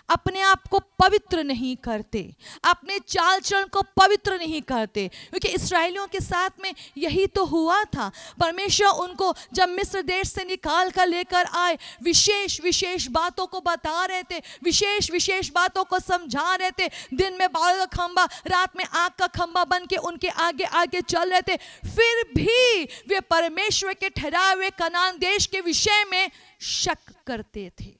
Speaker 1: अपने आप को पवित्र नहीं करते, अपने चाल चलन को पवित्र नहीं करते, क्योंकि इस्राएलियों के साथ में यही तो हुआ था। परमेश्वर उनको जब मिस्र देश से निकाल कर लेकर आए, विशेष विशेष बातों को बता रहे थे, विशेष विशेष बातों को समझा रहे थे। दिन में बादल का खंबा, रात में आग का खंबा बन के उनके आगे आगे चल रहे थे, फिर भी वे परमेश्वर के ठहराए हुए कनान देश के विषय में शक करते थे,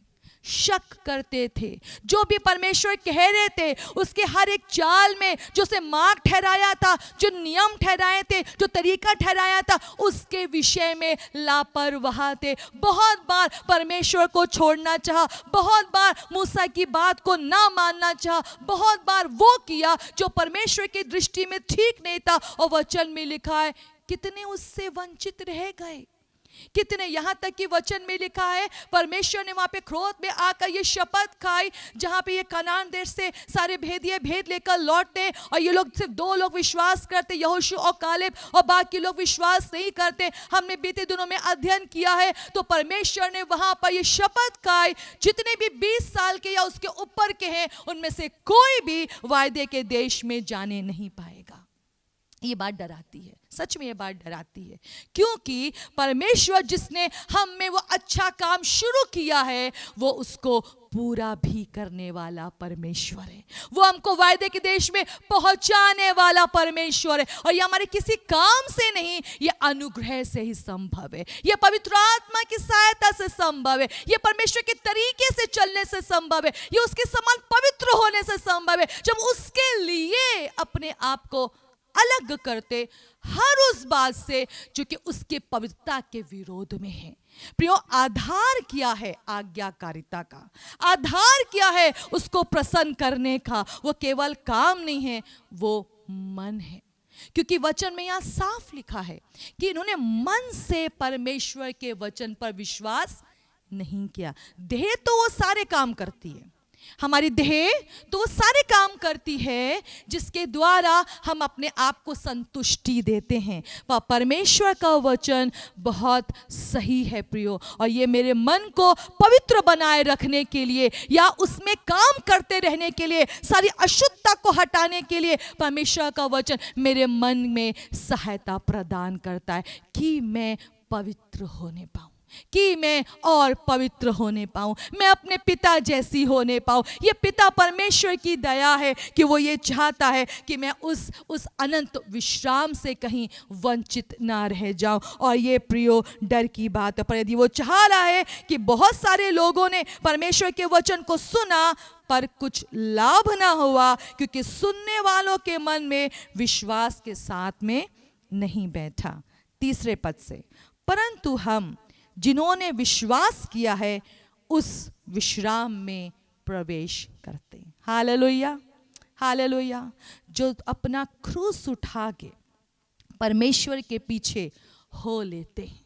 Speaker 1: शक करते थे। जो भी परमेश्वर कह रहे थे उसके हर एक चाल में जो से मार्ग ठहराया था, जो नियम ठहराए थे, जो तरीका ठहराया था, उसके विषय में लापरवाह थे। बहुत बार परमेश्वर को छोड़ना चाहा, बहुत बार मूसा की बात को ना मानना चाहा, बहुत बार वो किया जो परमेश्वर की दृष्टि में ठीक नहीं था। और वचन में लिखा है कितने उससे वंचित रह गए, कितने, यहाँ तक कि वचन में लिखा है परमेश्वर ने वहां पे क्रोध में आकर ये शपथ खाई, जहां पे ये कनान देश से सारे भेदिए भेद लेकर लौटते और ये लोग सिर्फ 2 लोग विश्वास करते, यहोशू और कालेब, और बाकी लोग विश्वास नहीं करते। हमने बीते दिनों में अध्ययन किया है, तो परमेश्वर ने वहां पर ये शपथ खाई, जितने भी 20 साल के या उसके ऊपर के हैं उनमें से कोई भी वायदे के देश में जाने नहीं पाएगा। ये बात डराती है, सच में ये बात डराती है, क्योंकि परमेश्वर जिसने हम में वो अच्छा काम शुरू किया है वो उसको पूरा भी करने वाला परमेश्वर है। वो हमको वायदे के देश में पहुंचाने वाला परमेश्वर है। और ये हमारे किसी काम से नहीं, ये अनुग्रह से ही संभव है, ये पवित्र आत्मा की सहायता से संभव है, ये परमेश्वर के तरीके से चलने से संभव है, ये उसके समान पवित्र होने से संभव है। जब उसके लिए अपने आप को अलग करते हर उस बात से जो कि उसके पवित्रता के विरोध में है। प्रियो, आधार क्या है आज्ञाकारिता का? आधार क्या है उसको प्रसन्न करने का? वो केवल काम नहीं है, वो मन है। क्योंकि वचन में यहां साफ लिखा है कि इन्होंने मन से परमेश्वर के वचन पर विश्वास नहीं किया। देह तो वो सारे काम करती है, हमारी देह तो वो सारे काम करती है जिसके द्वारा हम अपने आप को संतुष्टि देते हैं। पर परमेश्वर का वचन बहुत सही है प्रियो, और ये मेरे मन को पवित्र बनाए रखने के लिए या उसमें काम करते रहने के लिए, सारी अशुद्धता को हटाने के लिए परमेश्वर का वचन मेरे मन में सहायता प्रदान करता है कि मैं पवित्र होने पाऊं, कि मैं और पवित्र होने पाऊं, मैं अपने पिता जैसी होने पाऊं। ये पिता परमेश्वर की दया है कि वो ये चाहता है कि मैं उस अनंत विश्राम से कहीं वंचित ना रह जाऊं। और ये प्रियो डर की बात है, पर यदि वो चाह रहा है कि बहुत सारे लोगों ने परमेश्वर के वचन को सुना पर कुछ लाभ ना हुआ, क्योंकि सुनने वालों के मन में विश्वास के साथ में नहीं बैठा। तीसरे पद से, परंतु हम जिन्होंने विश्वास किया है उस विश्राम में प्रवेश करते हैं। Hallelujah, hallelujah. जो अपना क्रूस उठा के परमेश्वर के पीछे हो लेते हैं,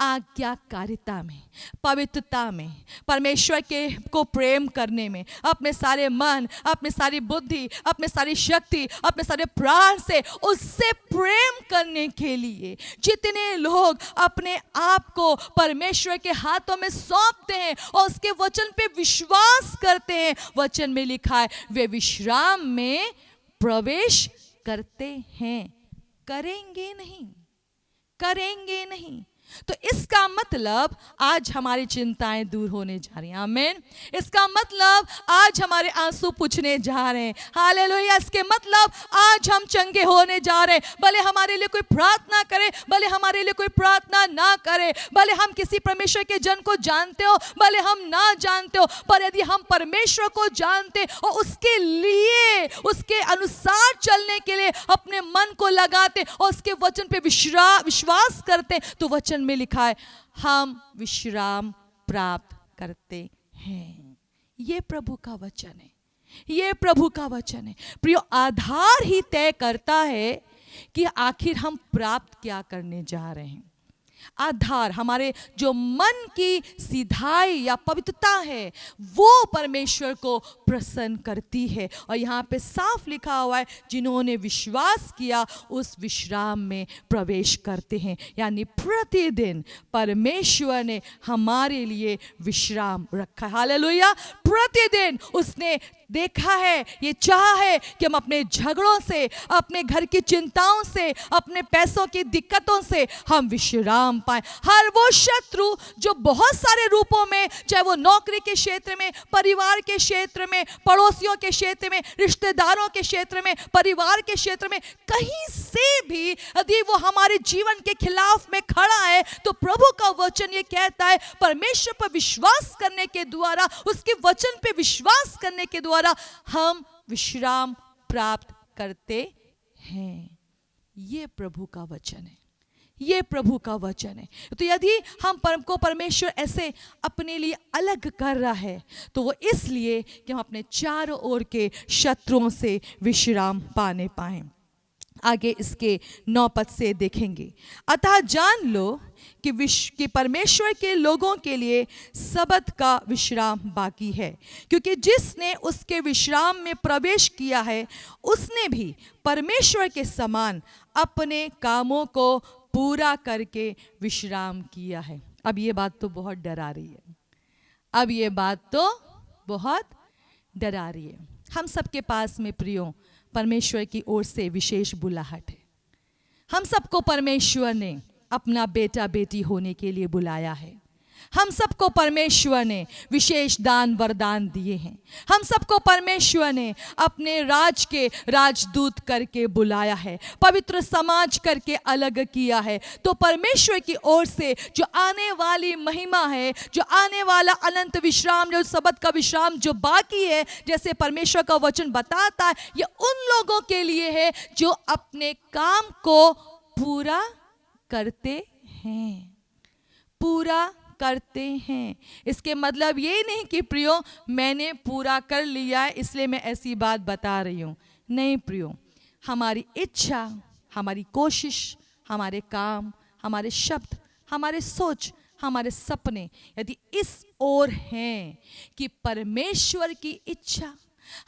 Speaker 1: आज्ञाकारिता में, पवित्रता में, परमेश्वर के को प्रेम करने में, अपने सारे मन, अपने सारी बुद्धि, अपने सारी शक्ति, अपने सारे प्राण से उससे प्रेम करने के लिए जितने लोग अपने आप को परमेश्वर के हाथों में सौंपते हैं और उसके वचन पे विश्वास करते हैं, वचन में लिखा है वे विश्राम में प्रवेश करते हैं। करेंगे नहीं, करेंगे नहीं। तो इसका मतलब आज हमारी चिंताएं दूर होने जा रही हैं। आमीन। इसका मतलब आज हमारे आंसू पूछने जा रहे हैं। हालेलुया। इसके मतलब आज हम चंगे होने जा रहे हैं। भले हमारे लिए कोई प्रार्थना करे, भले हमारे लिए कोई प्रार्थना ना करे, भले हम किसी परमेश्वर के जन को जानते हो, भले हम ना जानते हो, पर यदि हम परमेश्वर को जानते और उसके लिए, उसके अनुसार चलने के लिए अपने मन को लगाते और उसके वचन पे विश्वास करते, तो वचन में लिखा है हम विश्राम प्राप्त करते हैं। ये प्रभु का वचन है, ये प्रभु का वचन है। प्रियो, आधार ही तय करता है कि आखिर हम प्राप्त क्या करने जा रहे हैं। आधार हमारे जो मन की सीधाई या पवित्रता है वो परमेश्वर को प्रसन्न करती है। और यहाँ पे साफ लिखा हुआ है जिन्होंने विश्वास किया उस विश्राम में प्रवेश करते हैं। यानी प्रतिदिन परमेश्वर ने हमारे लिए विश्राम रखा है। हालेलुया। प्रतिदिन उसने देखा है, ये चाहा है कि हम अपने झगड़ों से, अपने घर की चिंताओं से, अपने पैसों की दिक्कतों से हम विश्राम पाए। हर वो शत्रु जो बहुत सारे रूपों में, चाहे वो नौकरी के क्षेत्र में, परिवार के क्षेत्र में, पड़ोसियों के क्षेत्र में, रिश्तेदारों के क्षेत्र में, परिवार के क्षेत्र में, कहीं से भी यदि वो हमारे जीवन के खिलाफ में खड़ा है, तो प्रभु का वचन ये कहता है परमेश्वर पर विश्वास करने के द्वारा, उसके वचन पे विश्वास करने के द्वारा हम विश्राम प्राप्त करते हैं। ये प्रभु का वचन है, ये प्रभु का वचन है। तो यदि हम परमेश्वर ऐसे अपने लिए अलग कर रहा है तो वो इसलिए कि हम अपने चारों ओर के शत्रुओं से विश्राम पाने पाएं। आगे इसके 9 पद से देखेंगे। अतः जान लो कि परमेश्वर के लोगों के लिए सबत का विश्राम बाकी है, क्योंकि जिसने उसके विश्राम में प्रवेश किया है उसने भी परमेश्वर के समान अपने कामों को पूरा करके विश्राम किया है। अब ये बात तो बहुत डरा रही है, अब ये बात तो बहुत डरा रही है। हम सबके पास में प्रियो परमेश्वर की ओर से विशेष बुलाहट है। हम सबको परमेश्वर ने अपना बेटा बेटी होने के लिए बुलाया है। हम सबको परमेश्वर ने विशेष दान वरदान दिए हैं। हम सबको परमेश्वर ने अपने राज के राजदूत करके बुलाया है, पवित्र समाज करके अलग किया है। तो परमेश्वर की ओर से जो आने वाली महिमा है, जो आने वाला अनंत विश्राम, जो सबत का विश्राम जो बाकी है, जैसे परमेश्वर का वचन बताता है, ये उन लोगों के लिए है जो अपने काम को पूरा करते हैं, पूरा करते हैं। इसके मतलब ये नहीं कि प्रियो मैंने पूरा कर लिया है इसलिए मैं ऐसी बात बता रही हूँ। नहीं प्रियो, हमारी इच्छा, हमारी कोशिश, हमारे काम, हमारे शब्द, हमारे सोच, हमारे सपने यदि इस ओर हैं कि परमेश्वर की इच्छा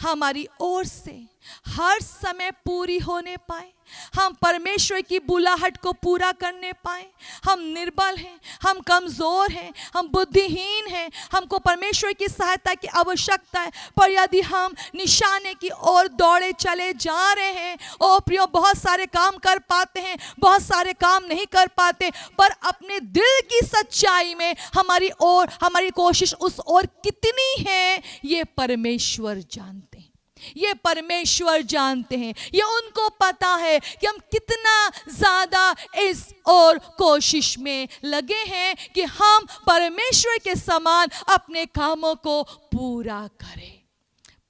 Speaker 1: हमारी ओर से हर समय पूरी होने पाए, हम परमेश्वर की बुलाहट को पूरा करने पाए। हम निर्बल हैं, हम कमज़ोर हैं, हम बुद्धिहीन हैं, हमको परमेश्वर की सहायता की आवश्यकता है। पर यदि हम निशाने की ओर दौड़े चले जा रहे हैं, ओ प्रियो, बहुत सारे काम कर पाते हैं, बहुत सारे काम नहीं कर पाते, पर अपने दिल की सच्चाई में हमारी ओर, हमारी कोशिश उस ओर कितनी है ये परमेश्वर जानते हैं। ये परमेश्वर जानते हैं। ये उनको पता है कि हम कितना ज़्यादा इस और कोशिश में लगे हैं कि हम परमेश्वर के समान अपने कामों को पूरा करें,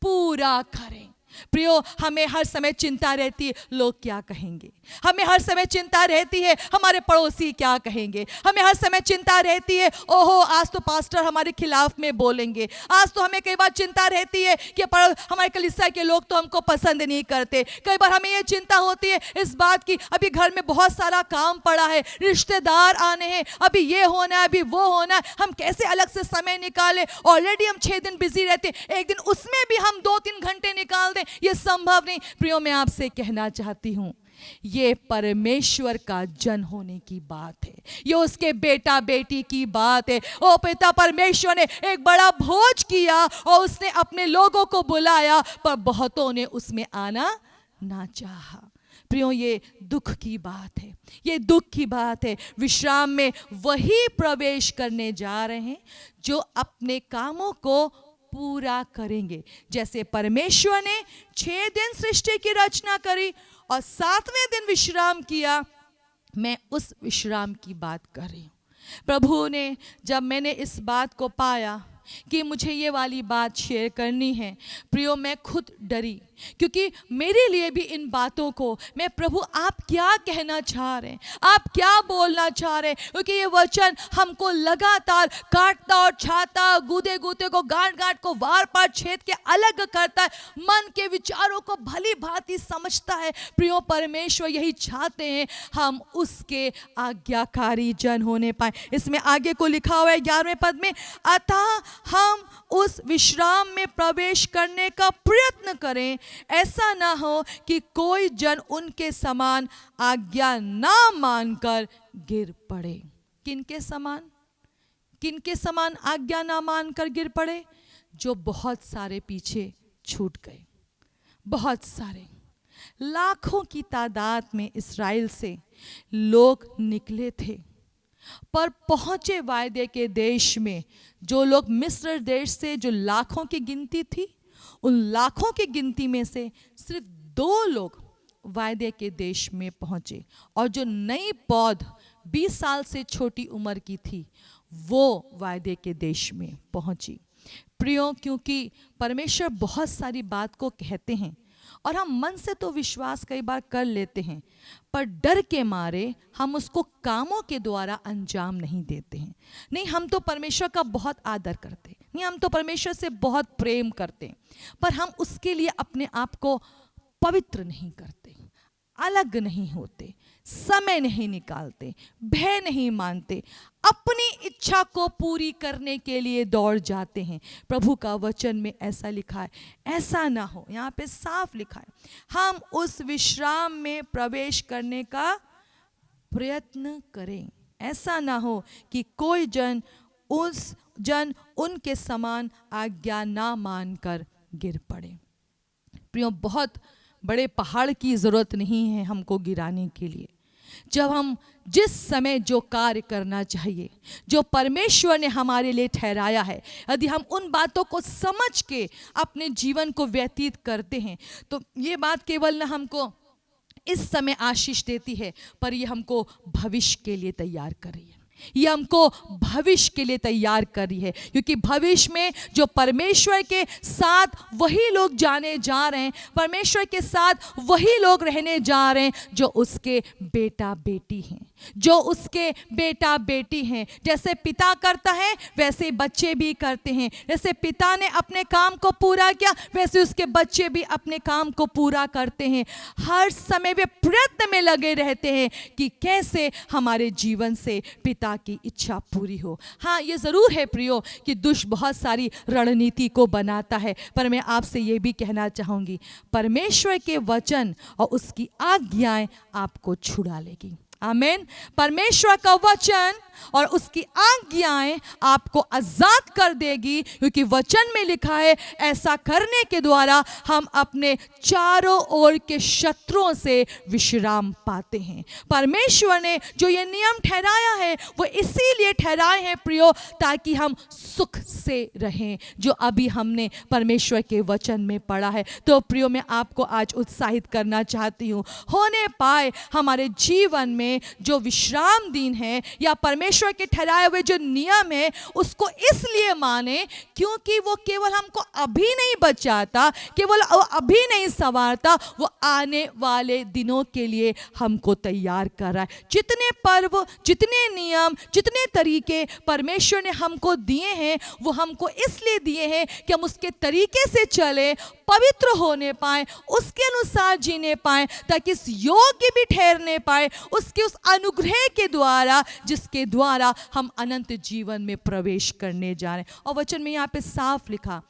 Speaker 1: पूरा करें। प्रियो, हमें हर समय चिंता रहती है लोग क्या कहेंगे, हमें हर समय चिंता रहती है हमारे पड़ोसी क्या कहेंगे, हमें हर समय चिंता रहती है ओहो आज तो पास्टर हमारे खिलाफ में बोलेंगे, आज तो हमें कई बार चिंता रहती है कि हमारे कलीसिया के लोग तो हमको पसंद नहीं करते। कई बार हमें ये चिंता होती है इस बात की अभी घर में बहुत सारा काम पड़ा है, रिश्तेदार आने हैं, अभी ये होना है, अभी वो होना है, हम कैसे अलग से समय निकालें। ऑलरेडी हम 6 दिन बिजी रहते हैं, एक दिन उसमें भी हम 2-3 घंटे निकाल दें, ये संभव नहीं। प्रियो, मैं आपसे कहना चाहती हूँ ये परमेश्वर का जन होने की बात है, ये उसके बेटा बेटी की बात है। ओ पिता परमेश्वर ने एक बड़ा भोज किया और उसने अपने लोगों को बुलाया, पर बहुतों ने उसमें आना ना चाहा। प्रियो, ये दुख की बात है, ये दुख की बात है। विश्राम में वही प्रवेश करने जा रहे हैं जो अपने कामों को पूरा करेंगे। जैसे परमेश्वर ने 6 दिन सृष्टि की रचना करी और 7वें दिन विश्राम किया, मैं उस विश्राम की बात कर रही हूँ। प्रभु ने, जब मैंने इस बात को पाया कि मुझे ये वाली बात शेयर करनी है, प्रियो, मैं खुद डरी, क्योंकि मेरे लिए भी इन बातों को मैं, प्रभु आप क्या कहना चाह रहे हैं, आप क्या बोलना चाह रहे हैं, क्योंकि ये वचन हमको लगातार काटता और छाता, गूदे गूदे को, गांठ गांठ को वार पार छेद के अलग करता है, मन के विचारों को भली भांति समझता है। प्रियो, परमेश्वर यही चाहते हैं हम उसके आज्ञाकारी जन होने पाए। इसमें आगे को लिखा हुआ है 11वें पद में, अतः हम उस विश्राम में प्रवेश करने का प्रयत्न करें, ऐसा ना हो कि कोई जन उनके समान आज्ञा ना मानकर गिर पड़े। किनके समान? किनके समान आज्ञा ना मानकर गिर पड़े? जो बहुत सारे पीछे छूट गए, बहुत सारे, लाखों की तादाद में इस्राएल से लोग निकले थे, पर पहुंचे वायदे के देश में। जो लोग मिस्र देश से, जो लाखों की गिनती थी, उन लाखों की गिनती में से सिर्फ 2 लोग वायदे के देश में पहुंचे, और जो नई पौध 20 साल से छोटी उम्र की थी वो वायदे के देश में पहुंची। प्रियो, क्योंकि परमेश्वर बहुत सारी बात को कहते हैं और हम मन से तो विश्वास कई बार कर लेते हैं, पर डर के मारे हम उसको कामों के द्वारा अंजाम नहीं देते हैं। नहीं, हम तो परमेश्वर का बहुत आदर करते हैं, नहीं, हम तो परमेश्वर से बहुत प्रेम करते हैं, पर हम उसके लिए अपने आप को पवित्र नहीं करते, अलग नहीं होते, समय नहीं निकालते, भय नहीं मानते, अपनी इच्छा को पूरी करने के लिए दौड़ जाते हैं। प्रभु का वचन में ऐसा लिखा है, ऐसा ना हो, यहाँ पे साफ लिखा है, हम उस विश्राम में प्रवेश करने का प्रयत्न करें, ऐसा ना हो कि कोई जन उनके समान आज्ञा ना मानकर गिर पड़े। प्रियो, बहुत बड़े पहाड़ की ज़रूरत नहीं है हमको गिराने के लिए, जब हम जिस समय जो कार्य करना चाहिए, जो परमेश्वर ने हमारे लिए ठहराया है, यदि हम उन बातों को समझ के अपने जीवन को व्यतीत करते हैं, तो ये बात केवल न हमको इस समय आशीष देती है, पर ये हमको भविष्य के लिए तैयार कर रही है। ये हमको भविष्य के लिए तैयार कर रही है, क्योंकि भविष्य में जो परमेश्वर के साथ वही लोग जाने जा रहे हैं, परमेश्वर के साथ वही लोग रहने जा रहे हैं जो उसके बेटा बेटी हैं, जो उसके बेटा बेटी हैं। जैसे पिता करता है वैसे बच्चे भी करते हैं। जैसे पिता ने अपने काम को पूरा किया वैसे उसके बच्चे भी अपने काम को पूरा करते हैं। हर समय वे प्रयत्न में लगे रहते हैं कि कैसे हमारे जीवन से पिता की इच्छा पूरी हो। हाँ, ये ज़रूर है प्रियो कि दुष्ट बहुत सारी रणनीति को बनाता है, पर मैं आपसे ये भी कहना चाहूँगी, परमेश्वर के वचन और उसकी आज्ञाएं आपको छुड़ा लेगी। आमीन। परमेश्वर का वचन और उसकी आज्ञाएं आपको आजाद कर देगी, क्योंकि वचन में लिखा है ऐसा करने के द्वारा हम अपने चारों ओर के शत्रुओं से विश्राम पाते हैं। परमेश्वर ने जो ये नियम ठहराया है वो इसीलिए ठहराए हैं प्रियो, ताकि हम सुख से रहें, जो अभी हमने परमेश्वर के वचन में पढ़ा है। तो प्रियो, मैं आपको आज उत्साहित करना चाहती हूँ, होने पाए हमारे जीवन में जो विश्राम दिन है या परमेश्वर के ठहराए हुए जो नियम है उसको इसलिए माने क्योंकि वो केवल हमको अभी नहीं बचाता, केवल अभी नहीं संवारता, वो आने वाले दिनों के लिए हमको तैयार कर रहा है। जितने पर्व, जितने नियम, जितने तरीके परमेश्वर ने हमको दिए हैं वो हमको इसलिए दिए हैं कि हम उसके तरीके से चले, पवित्र होने पाए, उसके अनुसार जीने पाए, ताकि इस योग्य भी ठहरने पाए उसके उस अनुग्रह के द्वारा जिसके द्वारा हम अनंत जीवन में प्रवेश करने जा रहे हैं। और वचन में यहाँ पे साफ लिखा,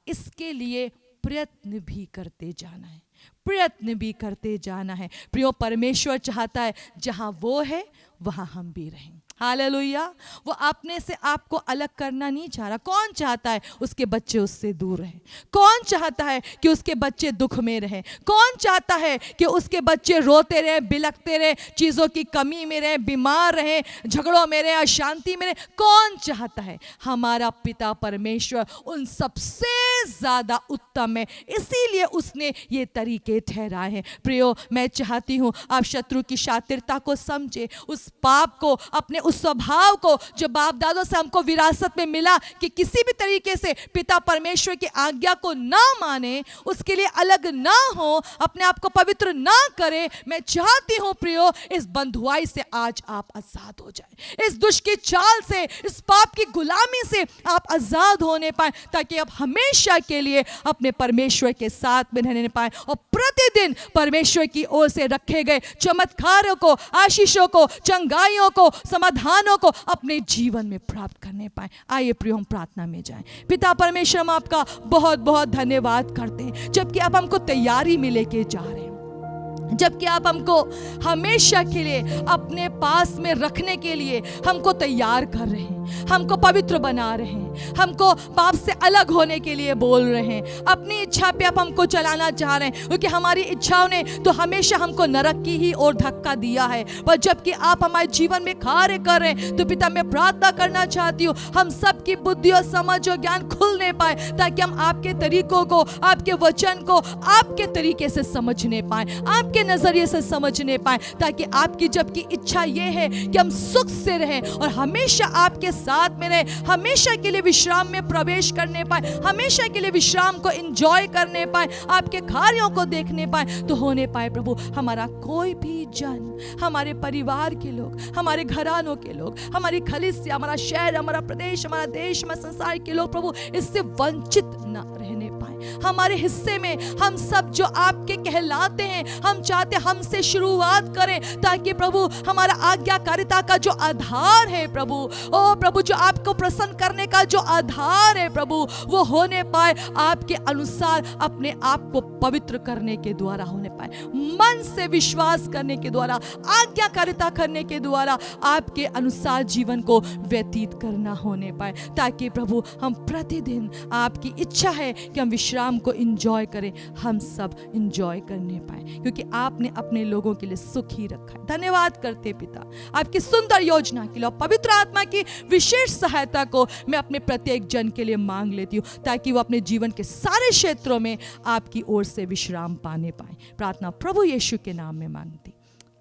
Speaker 1: इसके लिए प्रयत्न भी करते जाना है, प्रयत्न भी करते जाना है। प्रियो, परमेश्वर चाहता है जहाँ वो है वहाँ हम भी रहें। हालेलुया। वो अपने से आपको अलग करना नहीं चाह रहा। कौन चाहता है उसके बच्चे उससे दूर रहें? कौन चाहता है कि उसके बच्चे दुख में रहें? कौन चाहता है कि उसके बच्चे रोते रहें, बिलखते रहें, चीज़ों की कमी में रहें, बीमार रहें, झगड़ों में रहें, अशांति में रहें? कौन चाहता है? हमारा पिता परमेश्वर उन सबसे ज़्यादा उत्तम है, इसीलिए उसने ये तरीके ठहराए हैं। प्रियो, मैं चाहती हूँ आप शत्रु की शातिरता को समझे, उस पाप को, अपने उस स्वभाव को जो बाप दादों से हमको विरासत में मिला कि किसी भी तरीके से पिता परमेश्वर की आज्ञा को ना माने, उसके लिए अलग ना हो, अपने आप को पवित्र ना करे। मैं चाहती हूँ प्रियो, इस बंधुआई से आज आप आजाद हो जाए, इस दुष्ट की चाल से, इस पाप की गुलामी से आप आजाद होने पाए, ताकि आप हमेशा के लिए अपने परमेश्वर के साथ में रहने पाए और प्रतिदिन परमेश्वर की ओर से रखे गए चमत्कारों को, आशीषों को, चंगाइयों को, समाधानों को अपने जीवन में प्राप्त करने पाए। आइए प्रियो, हम प्रार्थना में जाएं। पिता परमेश्वर, हम आपका बहुत बहुत धन्यवाद करते हैं, जबकि आप हमको तैयारी में लेके जा रहे हैं, जबकि आप हमको हमेशा के लिए अपने पास में रखने के लिए हमको तैयार कर रहे हैं, हमको पवित्र बना रहे हैं, हमको पाप से अलग होने के लिए बोल रहे हैं, अपनी इच्छा पे आप हमको चलाना चाह रहे हैं, क्योंकि हमारी इच्छाओं ने तो हमेशा हमको नरक की ही ओर धक्का दिया है। पर जबकि आप हमारे जीवन में कार्य कर रहे हैं, तो पिता मैं प्रार्थना करना चाहती हूँ हम सबकी बुद्धि और समझ और ज्ञान खुलने पाए, ताकि हम आपके तरीकों को, आपके वचन को आपके तरीके से समझने पाए, आपके नजरिए से समझने पाए, ताकि आपकी जबकि इच्छा ये है कि हम सुख से रहें और हमेशा आपके साथ में रहे, हमेशा के लिए विश्राम में प्रवेश करने पाए, हमेशा के लिए विश्राम को एंजॉय करने पाए, आपके कार्यों को देखने पाए, तो होने पाए प्रभु हमारा कोई भी जन, हमारे परिवार के लोग, हमारे घरानों के लोग, हमारी खलीसिया, हमारा शहर, हमारा प्रदेश, हमारा देश, हमारे संसार के लोग प्रभु इससे वंचित न रहने पाए। हमारे हिस्से में हम सब जो आपके कहलाते हैं, हम चाहते हमसे शुरुआत करें, ताकि प्रभु हमारा आज्ञाकारिता का जो आधार है प्रभु, ओ प्रभु जो आपको प्रसन्न करने का जो आधार है प्रभु, वो होने पाए आपके अनुसार, अपने आप को पवित्र करने के द्वारा होने पाए, मन से विश्वास करने के द्वारा, आज्ञाकारिता करने के द्वारा आपके अनुसार जीवन को व्यतीत करना होने पाए, ताकि प्रभु हम प्रतिदिन, आपकी इच्छा है कि हम विश्राम को एंजॉय करें, हम सब एंजॉय करने पाए, क्योंकि आपने अपने लोगों के लिए सुख ही रखा है। धन्यवाद करते पिता आपकी सुंदर योजना के लिए, पवित्र आत्मा की विशेष सहायता को मैं अपने प्रत्येक जन के लिए मांग लेती हूँ, ताकि वो अपने जीवन के सारे क्षेत्रों में आपकी ओर से विश्राम पाने पाए। प्रार्थना प्रभु यीशु के नाम में मांगती,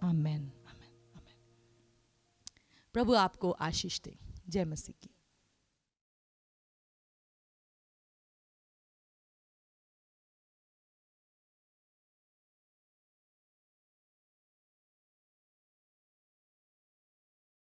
Speaker 1: आमेन। प्रभु आपको आशीष दे। जय मसीह की।